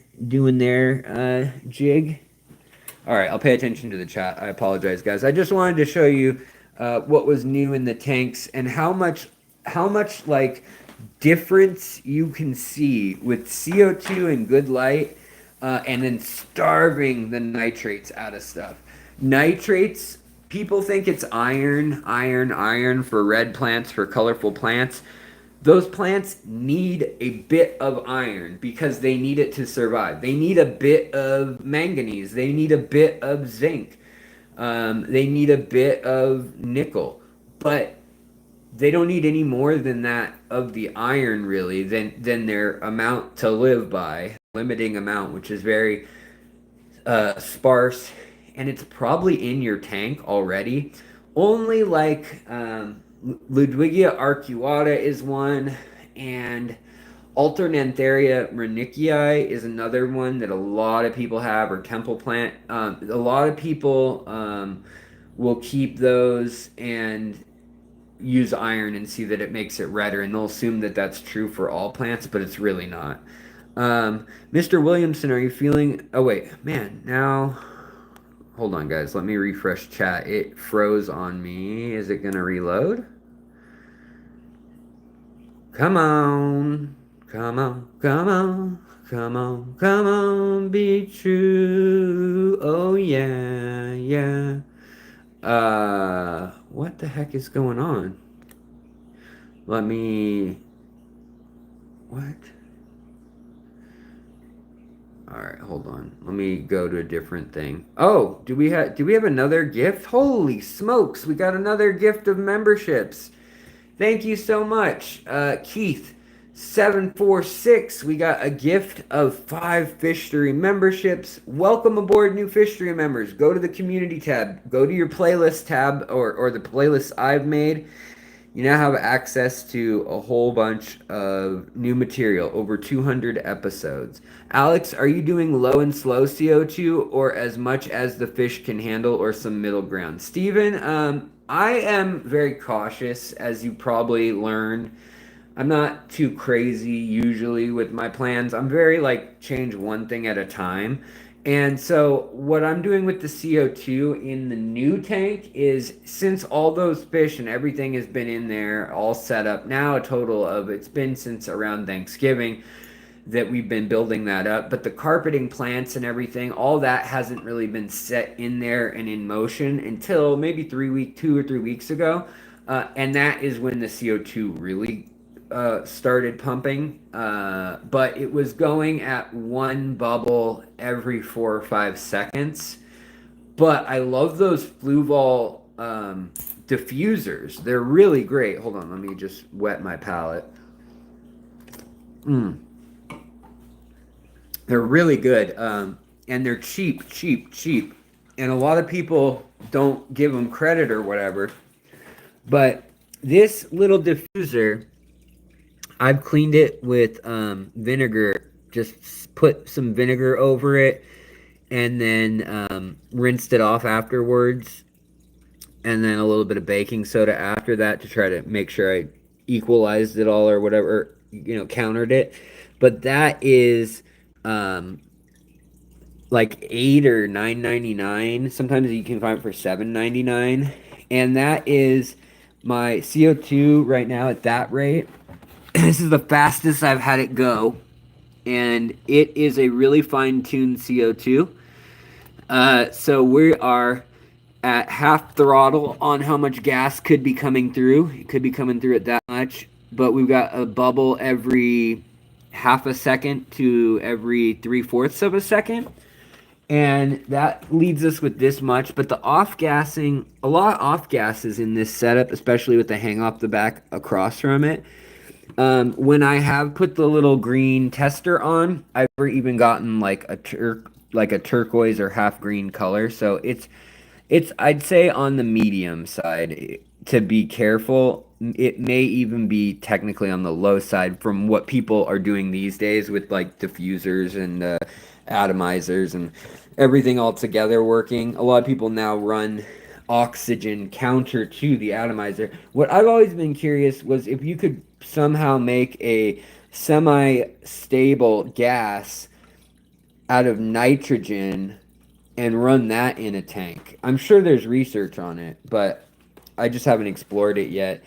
jig. All right, I'll pay attention to the chat. I apologize, guys. I just wanted to show you what was new in the tanks and how much how much like difference you can see with CO2 and good light, and then starving the nitrates out of stuff. Nitrates, people think it's iron, iron, iron for red plants, for colorful plants. Those plants need a bit of iron because they need it to survive. They need a bit of manganese. They need a bit of zinc. They need a bit of nickel. But they don't need any more than that of the iron, really, than their amount to live by, limiting amount, which is very sparse, and it's probably in your tank already. Only like Ludwigia arcuata is one, and Alternantheria renickii is another one that a lot of people have, or temple plant. A lot of people will keep those and use iron and see that it makes it redder, and they'll assume that that's true for all plants, but it's really not. Mr. Williamson, are you feeling... Oh, wait. Man, now... Hold on, guys. Let me refresh chat. It froze on me. Is it going to reload? Come on. Come on. Come on. Come on. Come on. Be true. Oh, yeah. Yeah. What the heck is going on? Let me... What? All right, hold on. Let me go to a different thing. Oh, do we have another gift? Holy smokes, we got another gift of memberships. Thank you so much. Keith 746, we got a gift of 5 Fishery memberships. Welcome aboard, new Fishery members. Go to the community tab. Go to your playlist tab, or the playlist I've made. You now have access to a whole bunch of new material, over 200 episodes. Alex, are you doing low and slow CO2, or as much as the fish can handle, or some middle ground? Steven, I am very cautious, as you probably learned. I'm not too crazy usually with my plans. I'm very like change one thing at a time. And so what I'm doing with the CO2 in the new tank is, since all those fish and everything has been in there all set up now, a total of, it's been since around Thanksgiving that we've been building that up, but the carpeting plants and everything, all that hasn't really been set in there and in motion until maybe 2 or 3 weeks ago. And that is when the CO2 really started pumping, but it was going at one bubble every 4 or 5 seconds. But I love those Fluval diffusers. They're really great. Hold on, let me just wet my palate. They're really good, and they're cheap. And a lot of people don't give them credit or whatever. But this little diffuser, I've cleaned it with vinegar. Just put some vinegar over it, and then rinsed it off afterwards, and then a little bit of baking soda after that to try to make sure I equalized it all or whatever, countered it. But that is like $8 or $9.99. Sometimes you can find it for $7.99, and that is my CO2 right now at that rate. This is the fastest I've had it go, and it is a really fine-tuned CO2. So we are at half throttle on how much gas could be coming through. It could be coming through at that much, but we've got a bubble every half a second to every 3/4 of a second. And that leads us with this much, but the off-gassing, a lot of off-gases in this setup, especially with the hang off the back across from it. When I have put the little green tester on, I've never even gotten like a turquoise or half green color. So it's I'd say on the medium side to be careful. It may even be technically on the low side from what people are doing these days with like diffusers and atomizers and everything all together working. A lot of people now run oxygen counter to the atomizer. What I've always been curious was if you could somehow make a semi-stable gas out of nitrogen and run that in a tank. I'm sure there's research on it, but I just haven't explored it yet.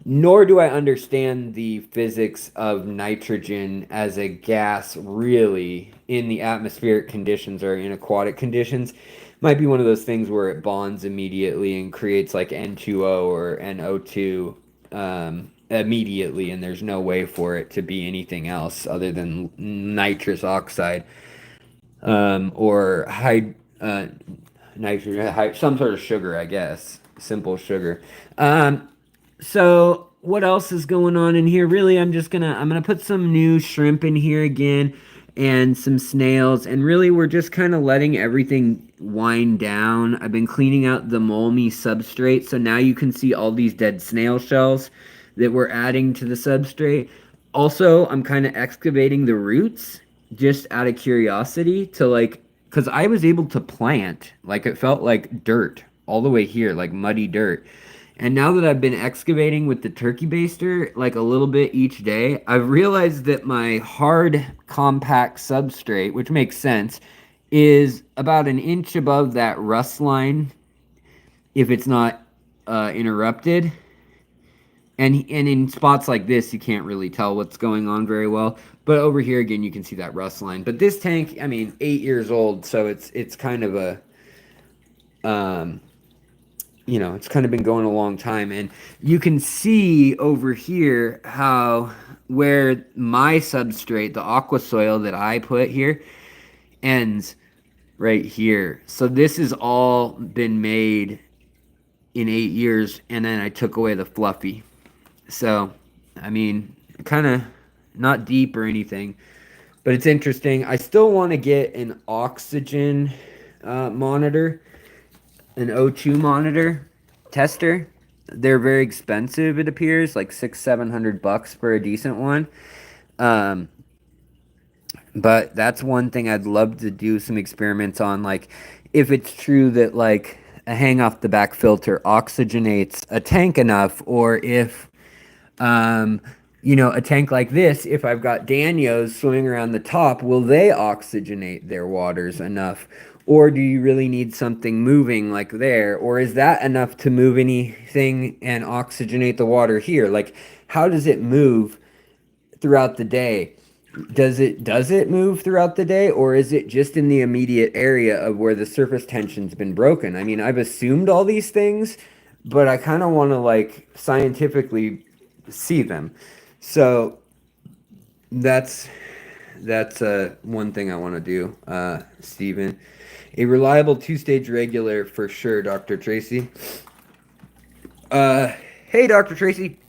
nor do I understand the physics of nitrogen as a gas really in the atmospheric conditions or in aquatic conditions. Might be one of those things where it bonds immediately and creates like N2O or NO2 immediately, and there's no way for it to be anything else other than nitrous oxide or nitrogen, some sort of sugar, I guess, simple sugar. So what else is going on in here? Really, I'm gonna put some new shrimp in here again and some snails, and really we're just kind of letting everything wind down. I've been cleaning out the moldy substrate, so now you can see all these dead snail shells that we're adding to the substrate. Also, I'm kind of excavating the roots just out of curiosity to like, because I was able to plant, like it felt like dirt all the way here, like muddy dirt. And now that I've been excavating with the turkey baster, like a little bit each day, I've realized that my hard, compact substrate, which makes sense, is about an inch above that rust line if it's not interrupted. And in spots like this, you can't really tell what's going on very well. But over here again, you can see that rust line. But this tank, I mean, 8 years old, so it's kind of a it's kind of been going a long time. And you can see over here how where my substrate, the aqua soil that I put here, ends right here. So this has all been made in 8 years, and then I took away the fluffy. So, I mean, kind of not deep or anything, but it's interesting. I still want to get an oxygen monitor, an O2 monitor tester. They're very expensive, it appears, like $600-700 for a decent one. But that's one thing I'd love to do some experiments on, like if it's true that like a hang off the back filter oxygenates a tank enough, or if a tank like this, if I've got Danios swimming around the top, will they oxygenate their waters enough? Or do you really need something moving like there? Or is that enough to move anything and oxygenate the water here? Like, how does it move throughout the day? Does it move throughout the day, or is it just in the immediate area of where the surface tension's been broken? I mean, I've assumed all these things, but I kind of want to like scientifically see them. So that's one thing I want to do, Stephen. A reliable two-stage regular for sure, Dr. Tracy. Hey, Dr. Tracy,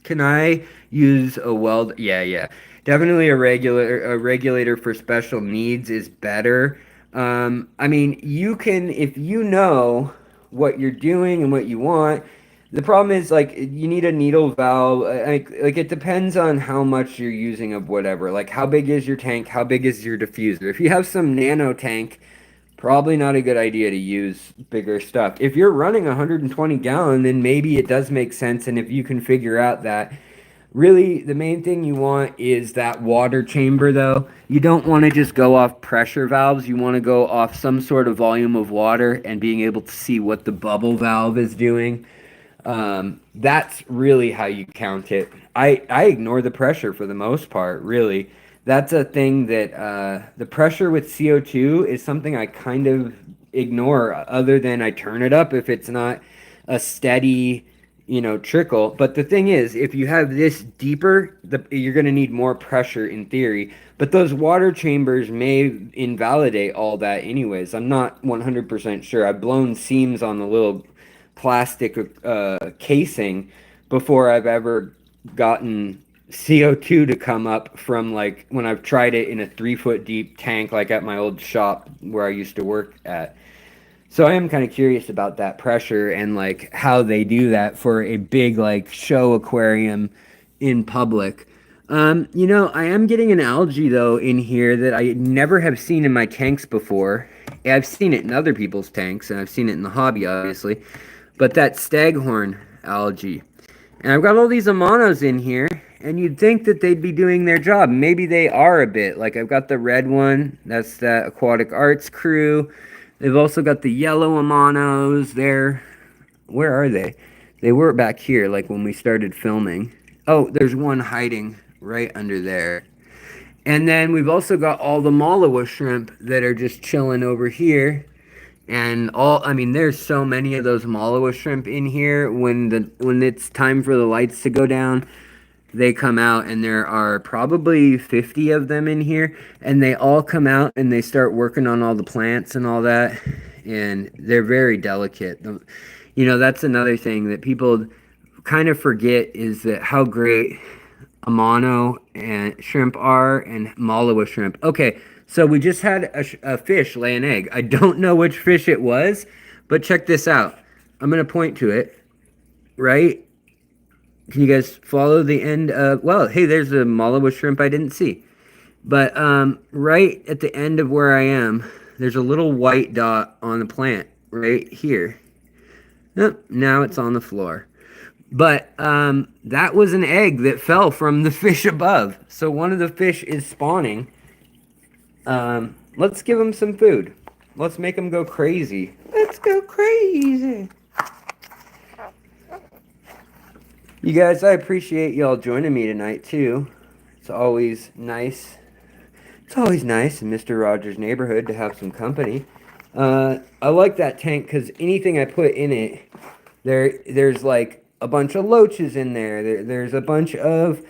can I use a weld? Yeah. Definitely a regulator for special needs is better. I mean, you can, if you know what you're doing and what you want. The problem is like you need a needle valve. Like it depends on how much you're using of whatever. Like how big is your tank? How big is your diffuser? If you have some nano tank, probably not a good idea to use bigger stuff. If you're running 120 gallon, then maybe it does make sense. And if you can figure out that, really the main thing you want is that water chamber though. You don't want to just go off pressure valves. You want to go off some sort of volume of water and being able to see what the bubble valve is doing. That's really how you count it. I ignore the pressure for the most part, really. That's a thing that the pressure with CO2 is something I kind of ignore, other than I turn it up if it's not a steady, trickle. But the thing is, if you have this deeper, you're going to need more pressure in theory. But those water chambers may invalidate all that anyways. I'm not 100% sure. I've blown seams on the little plastic casing before I've ever gotten CO2 to come up from like when I've tried it in a 3 foot deep tank, like at my old shop where I used to work at. So I am kind of curious about that pressure and like how they do that for a big like show aquarium in public. I am getting an algae though in here that I never have seen in my tanks before. I've seen it in other people's tanks and I've seen it in the hobby, obviously. But that staghorn algae. And I've got all these amanos in here, and you'd think that they'd be doing their job. Maybe they are a bit. Like I've got the red one, that's the Aquatic Arts crew. They've also got the yellow amanos there. Where are they? They were back here, like when we started filming. Oh, there's one hiding right under there. And then we've also got all the Malawa shrimp that are just chilling over here. And I mean, there's so many of those Malawa shrimp in here. When it's time for the lights to go down, they come out, and there are probably 50 of them in here, and they all come out and they start working on all the plants and all that, and they're very delicate. You know, that's another thing that people kind of forget, is that how great Amano and shrimp are, and Malawa shrimp. Okay, so we just had a fish lay an egg. I don't know which fish it was, but check this out. I'm going to point to it, right? Can you guys follow the end of... Well, hey, there's a Malawa shrimp I didn't see. But right at the end of where I am, there's a little white dot on the plant right here. Nope, now it's on the floor. But that was an egg that fell from the fish above. So one of the fish is spawning. Let's give them some food. Let's make them go crazy. Let's go crazy. You guys, I appreciate y'all joining me tonight, too. It's always nice. It's always nice in Mr. Rogers' neighborhood to have some company. I like that tank because anything I put in it, there's like a bunch of loaches in there. There's a bunch of...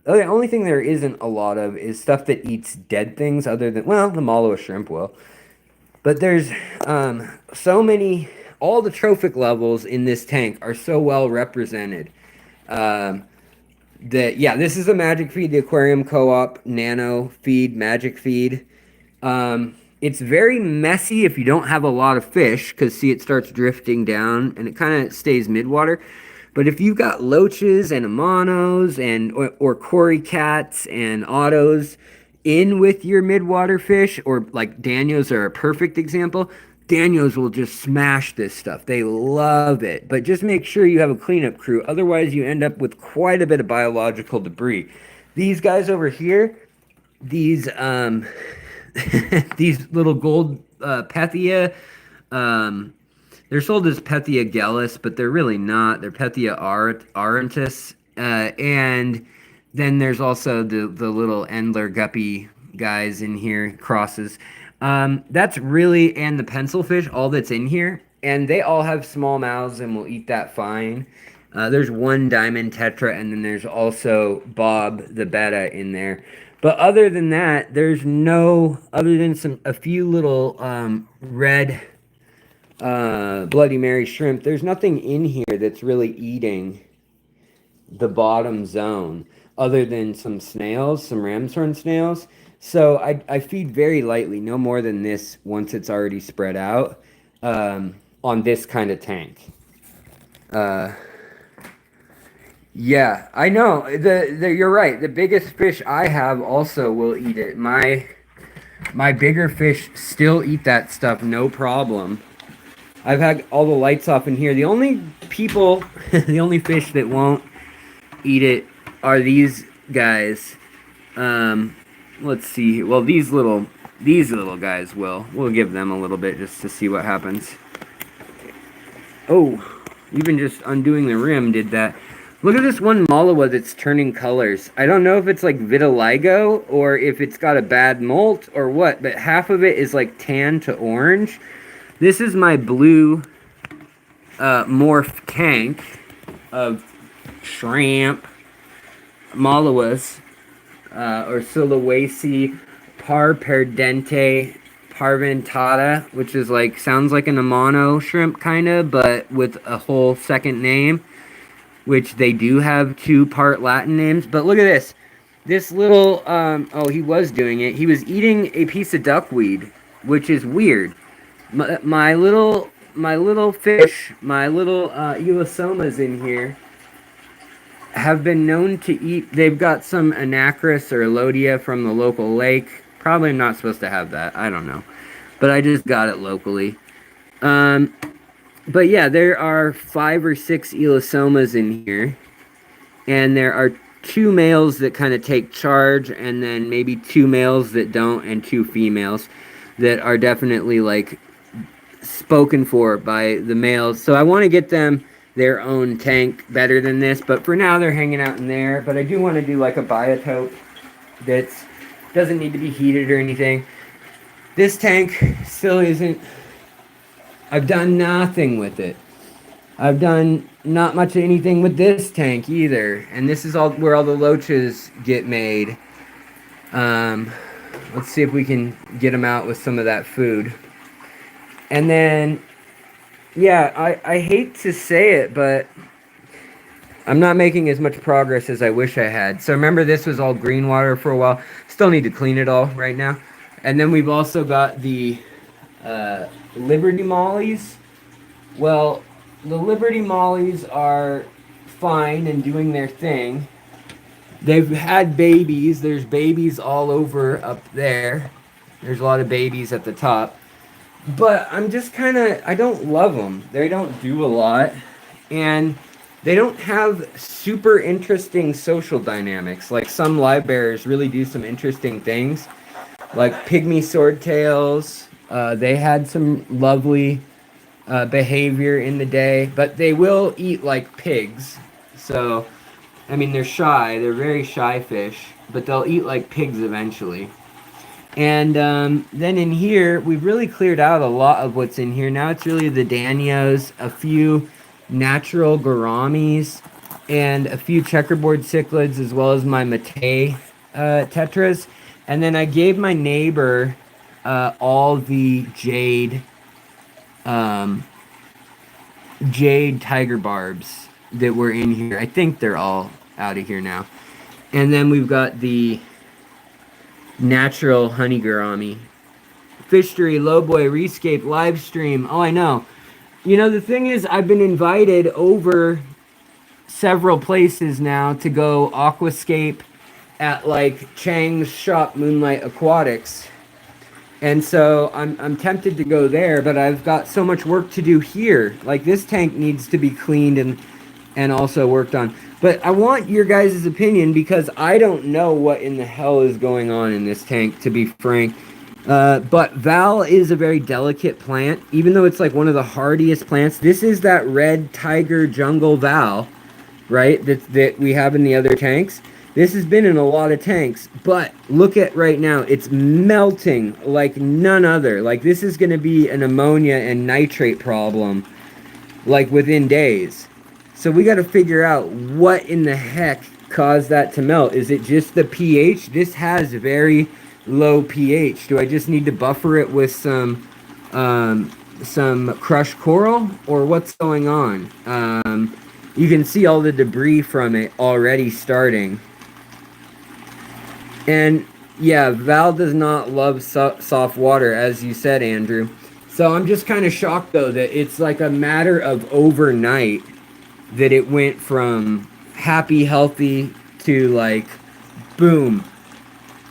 Oh, the only thing there isn't a lot of is stuff that eats dead things other than... Well, the Malawa shrimp will. But there's so many... All the trophic levels in this tank are so well represented. This is a magic feed, the Aquarium Co-op Nano feed, magic feed. It's very messy if you don't have a lot of fish, because see, it starts drifting down and it kind of stays midwater. But if you've got loaches and amanos or cory cats and autos in with your midwater fish, or like Danios are a perfect example, Daniels will just smash this stuff. They love it. But just make sure you have a cleanup crew. Otherwise, you end up with quite a bit of biological debris. These guys over here, these these little gold Pethia, they're sold as Pethia gallus, but they're really not. They're Pethia aurantis. And then there's also the little Endler guppy guys in here, crosses. That's really, and the pencil fish, all that's in here. And they all have small mouths and will eat that fine. There's one diamond tetra, and then there's also Bob the betta in there. But other than that, there's no, other than a few little red Bloody Mary shrimp, there's nothing in here that's really eating the bottom zone, other than some snails, some ram's horn snails. So I feed very lightly, no more than this once it's already spread out on this kind of tank. Yeah, I know. You're right. The biggest fish I have also will eat it. My bigger fish still eat that stuff, no problem. I've had all the lights off in here. The only people, the only fish that won't eat it are these guys. Let's see. Well, these little guys will. We'll give them a little bit just to see what happens. Oh, even just undoing the rim did that. Look at this one Malawa that's turning colors. I don't know if it's like vitiligo or if it's got a bad molt or what, but half of it is like tan to orange. This is my blue morph tank of shrimp Malawas. Or Sulawesi parperdente parventata, which is like, sounds like an Amano shrimp kind of, but with a whole second name, which they do have 2 part Latin names. But look at this. This little, oh, he was doing it. He was eating a piece of duckweed, which is weird. My little fish, my little Elosomas in here, have been known to eat. They've got some anacris or elodia from the local lake. Probably not supposed to have that. I don't know. But I just got it locally. But yeah, there are 5 or 6 Elosomas in here. And there are 2 males that kind of take charge, and then maybe 2 males that don't, and 2 females that are definitely like spoken for by the males. So I want to get them their own tank better than this, but for now they're hanging out in there. But I do want to do like a biotope that doesn't need to be heated or anything. This tank still isn't, I've done nothing with it. I've done not much of anything with this tank either. And this is all where all the loaches get made. Let's see if we can get them out with some of that food. And then, yeah, I hate to say it, but I'm not making as much progress as I wish I had. So remember, this was all green water for a while. Still need to clean it all right now. And then we've also got the Liberty Mollies. Well, the Liberty Mollies are fine and doing their thing. They've had babies. There's babies all over up there. There's a lot of babies at the top. But I'm just kind of, I don't love them. They don't do a lot. And they don't have super interesting social dynamics. Like some live bearers really do some interesting things. Like pygmy swordtails. They had some lovely behavior in the day. But they will eat like pigs. So, I mean, they're shy. They're very shy fish. But they'll eat like pigs eventually. And then in here, we've really cleared out a lot of what's in here. Now it's really the Danios, a few natural gouramis, and a few checkerboard cichlids, as well as my Mate tetras. And then I gave my neighbor all the jade tiger barbs that were in here. I think they're all out of here now. And then we've got the natural honey gourami. Fishery, Lowboy, Rescape, Livestream. Oh, I know. You know, the thing is, I've been invited over several places now to go aquascape at like Chang's shop, Moonlight Aquatics. And so I'm tempted to go there, but I've got so much work to do here. Like this tank needs to be cleaned and also worked on. But I want your guys' opinion because I don't know what in the hell is going on in this tank, to be frank. But Val is a very delicate plant, even though it's like one of the hardiest plants. This is that red tiger jungle Val, right, that we have in the other tanks. This has been in a lot of tanks, but look at right now. It's melting like none other. Like this is going to be an ammonia and nitrate problem like within days. So we got to figure out what in the heck caused that to melt. Is it just the pH? This has very low pH. Do I just need to buffer it with some crushed coral, or what's going on? You can see all the debris from it already starting. And yeah, Val does not love soft water, as you said, Andrew. So I'm just kind of shocked though that it's like a matter of overnight that it went from happy, healthy to like, boom,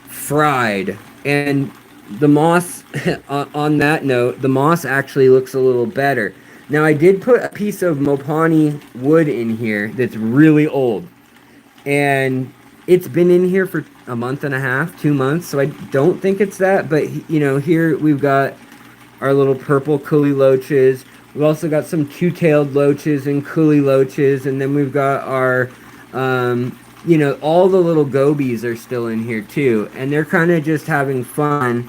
fried. And the moss, on that note, the moss actually looks a little better. Now I did put a piece of Mopani wood in here that's really old. And it's been in here for a month and a half, 2 months, so I don't think it's that. But, you know, here we've got our little purple coolie loaches. We've also got some two-tailed loaches and coolie loaches, and then we've got our, you know, all the little gobies are still in here too, and they're kind of just having fun.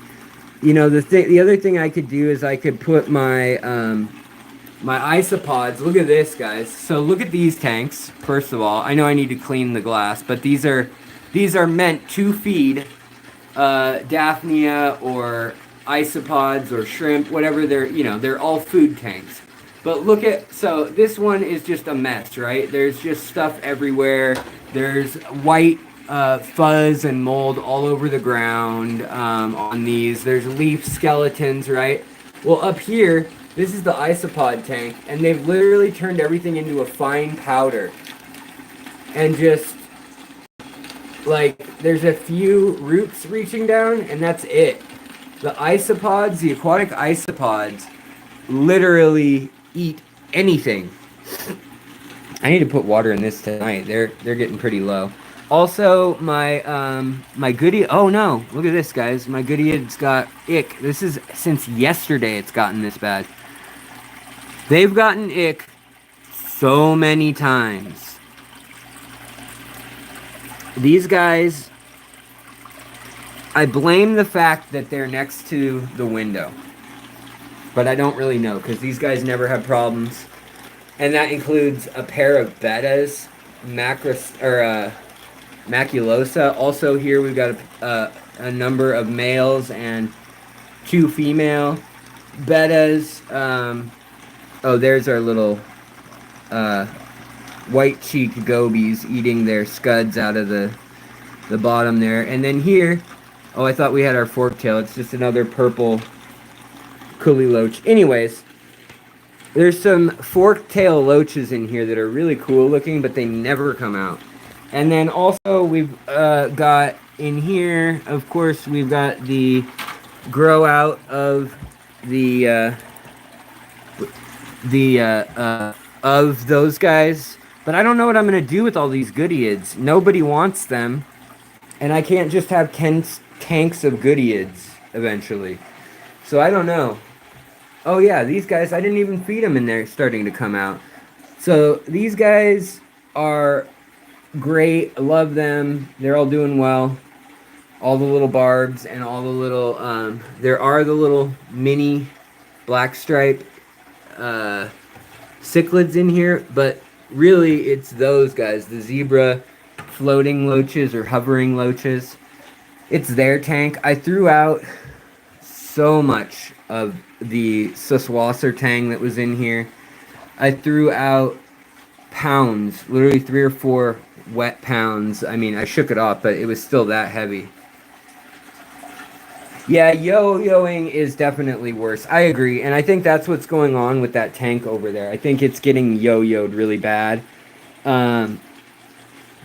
You know, the other thing I could do is I could put my my isopods. Look at this, guys. So look at these tanks. First of all, I know I need to clean the glass, but these are meant to feed Daphnia or isopods or shrimp, whatever they're, you know, they're all food tanks. But look at, so this one is just a mess, right? There's just stuff everywhere. There's white fuzz and mold all over the ground on these. There's leaf skeletons, right? Well, up here, this is the isopod tank, and they've literally turned everything into a fine powder. And just, like, there's a few roots reaching down, and that's it. The isopods, the aquatic isopods, literally eat anything. I need to put water in this tonight. They're getting pretty low. Also, my goodie. Oh no! Look at this, guys. My goodie's got ick. This is since yesterday. It's gotten this bad. They've gotten ick so many times. These guys, I blame the fact that they're next to the window. But I don't really know because these guys never have problems. And that includes a pair of bettas, maculosa. Also here we've got a number of males and 2 female bettas. Oh, there's our little white-cheeked gobies eating their scuds out of the bottom there. And then here, oh, I thought we had our forktail. It's just another purple coolie loach. Anyways, there's some forktail loaches in here that are really cool looking, but they never come out. And then also we've got in here, of course, we've got the grow out of of those guys. But I don't know what I'm going to do with all these goodyids. Nobody wants them. And I can't just have tanks of goodyids eventually. So I don't know. Oh yeah, these guys, I didn't even feed them and they're starting to come out. So these guys are great. I love them. They're all doing well. All the little barbs and all the little, there are the little mini black stripe cichlids in here, but really it's those guys, the zebra floating loaches or hovering loaches. It's their tank. I threw out so much of the Suswasser tang that was in here. I threw out pounds, literally 3 or 4 wet pounds. I mean, I shook it off, but it was still that heavy. Yeah, yo-yoing is definitely worse. I agree, and I think that's what's going on with that tank over there. I think it's getting yo-yoed really bad.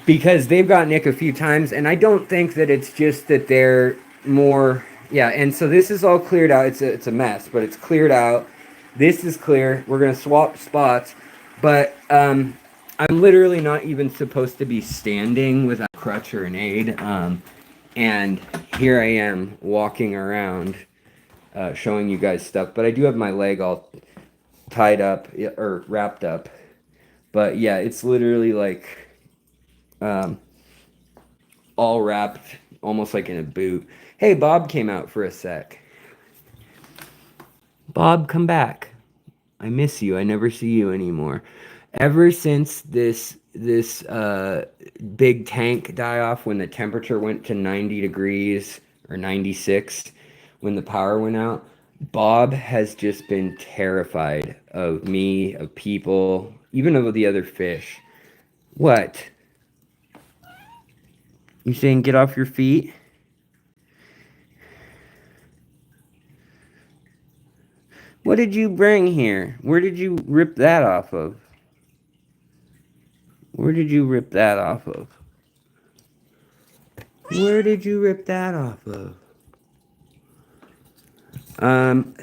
Because they've got Nick a few times, and I don't think that it's just that they're more... Yeah, and so this is all cleared out. It's a mess, but it's cleared out. This is clear. We're going to swap spots, but I'm literally not even supposed to be standing without a crutch or an aid. And here I am walking around showing you guys stuff, but I do have my leg all tied up or wrapped up. But yeah, it's literally like all wrapped almost like in a boot. Hey, Bob came out for a sec. Bob, come back. I miss you. I never see you anymore. Ever since this big tank die-off when the temperature went to 90 degrees or 96 when the power went out, Bob has just been terrified of me, of people, even of the other fish. What? You saying get off your feet? What did you bring here? Where did you rip that off of? Where did you rip that off of? Where did you rip that off of?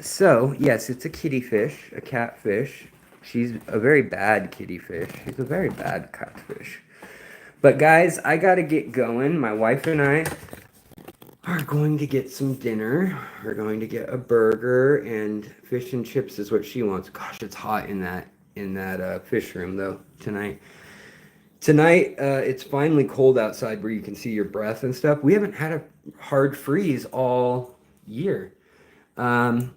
So, yes, it's a kitty fish, a catfish. She's a very bad kitty fish. She's a very bad catfish. But guys, I gotta get going. My wife and I are going to get some dinner. We're going to get a burger, and fish and chips is what she wants. Gosh, it's hot in that fish room though tonight. Tonight, it's finally cold outside where you can see your breath and stuff. We haven't had a hard freeze all year. Love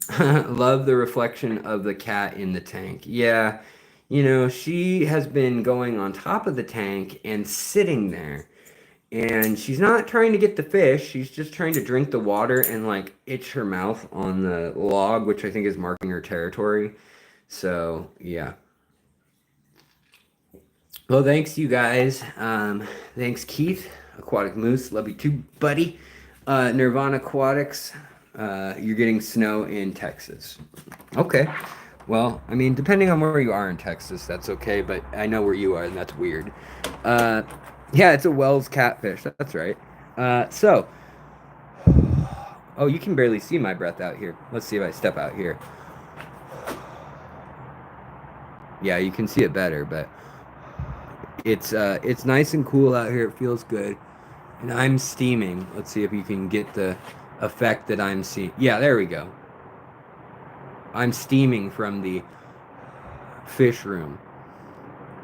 the reflection of the cat in the tank. Yeah, you know, she has been going on top of the tank and sitting there. And she's not trying to get the fish. She's just trying to drink the water and, like, itch her mouth on the log, which I think is marking her territory. So, yeah. Well, thanks, you guys. Thanks, Keith. Aquatic Moose. Love you too, buddy. Nirvana Aquatics. You're getting snow in Texas. Okay. Well, I mean, depending on where you are in Texas, that's okay. But I know where you are, and that's weird. Yeah, it's a Wells catfish. That's right. So. Oh, you can barely see my breath out here. Let's see if I step out here. Yeah, you can see it better, but it's nice and cool out here. It feels good. And I'm steaming. Let's see if you can get the effect that I'm seeing. Yeah, there we go. I'm steaming from the fish room.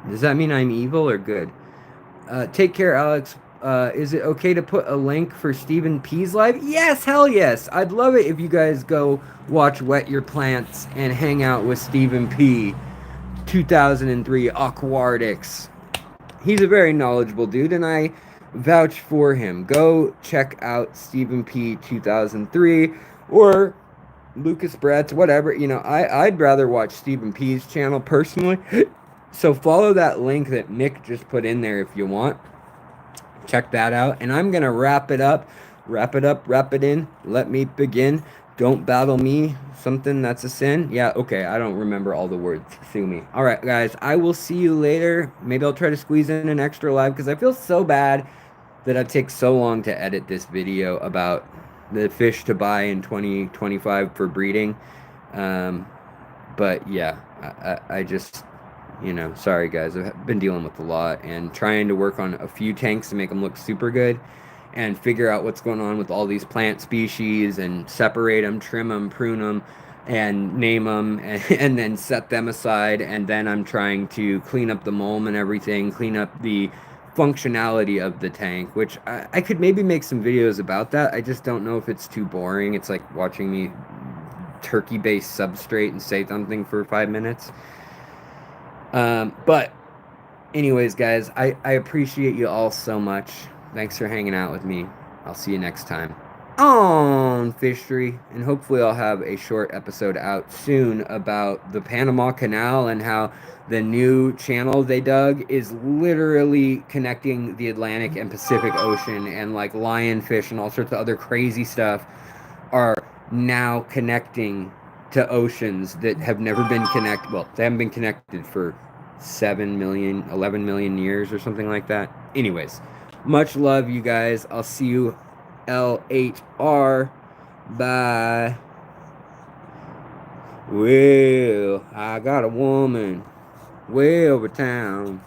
Does that mean I'm evil or good? Take care, Alex. Is it okay to put a link for Stephen P's live? Yes, hell yes. I'd love it if you guys go watch Wet Your Plants and hang out with Stephen P. 2003 Aquatics. He's a very knowledgeable dude, and I vouch for him. Go check out Stephen P. 2003 or Lucas Brett's, whatever. You know, I'd rather watch Stephen P's channel personally. So follow that link that Nick just put in there if you want. Check that out. And I'm going to wrap it up. Wrap it up, wrap it in. Let me begin. Don't battle me. Something that's a sin. Yeah, okay. I don't remember all the words. Sue me. All right, guys. I will see you later. Maybe I'll try to squeeze in an extra live because I feel so bad that it takes so long to edit this video about the fish to buy in 2025 for breeding. But yeah, I just, you know, sorry guys, I've been dealing with a lot and trying to work on a few tanks to make them look super good and figure out what's going on with all these plant species and separate them, trim them, prune them, and name them, and then set them aside. And then I'm trying to clean up the mulm and everything, clean up the functionality of the tank, which I could maybe make some videos about that. I just don't know if it's too boring. It's like watching me turkey-based substrate and say something for 5 minutes. But anyways, guys, I appreciate you all so much. Thanks for hanging out with me. I'll see you next time on Fishery, and hopefully I'll have a short episode out soon about the Panama Canal and how the new channel they dug is literally connecting the Atlantic and Pacific Ocean, and like lionfish and all sorts of other crazy stuff are now connecting to oceans that have never been connected. Well, they haven't been connected for 7 million, 11 million years or something like that. Anyways, much love, you guys. I'll see you LHR. Bye. Well, I got a woman way over town.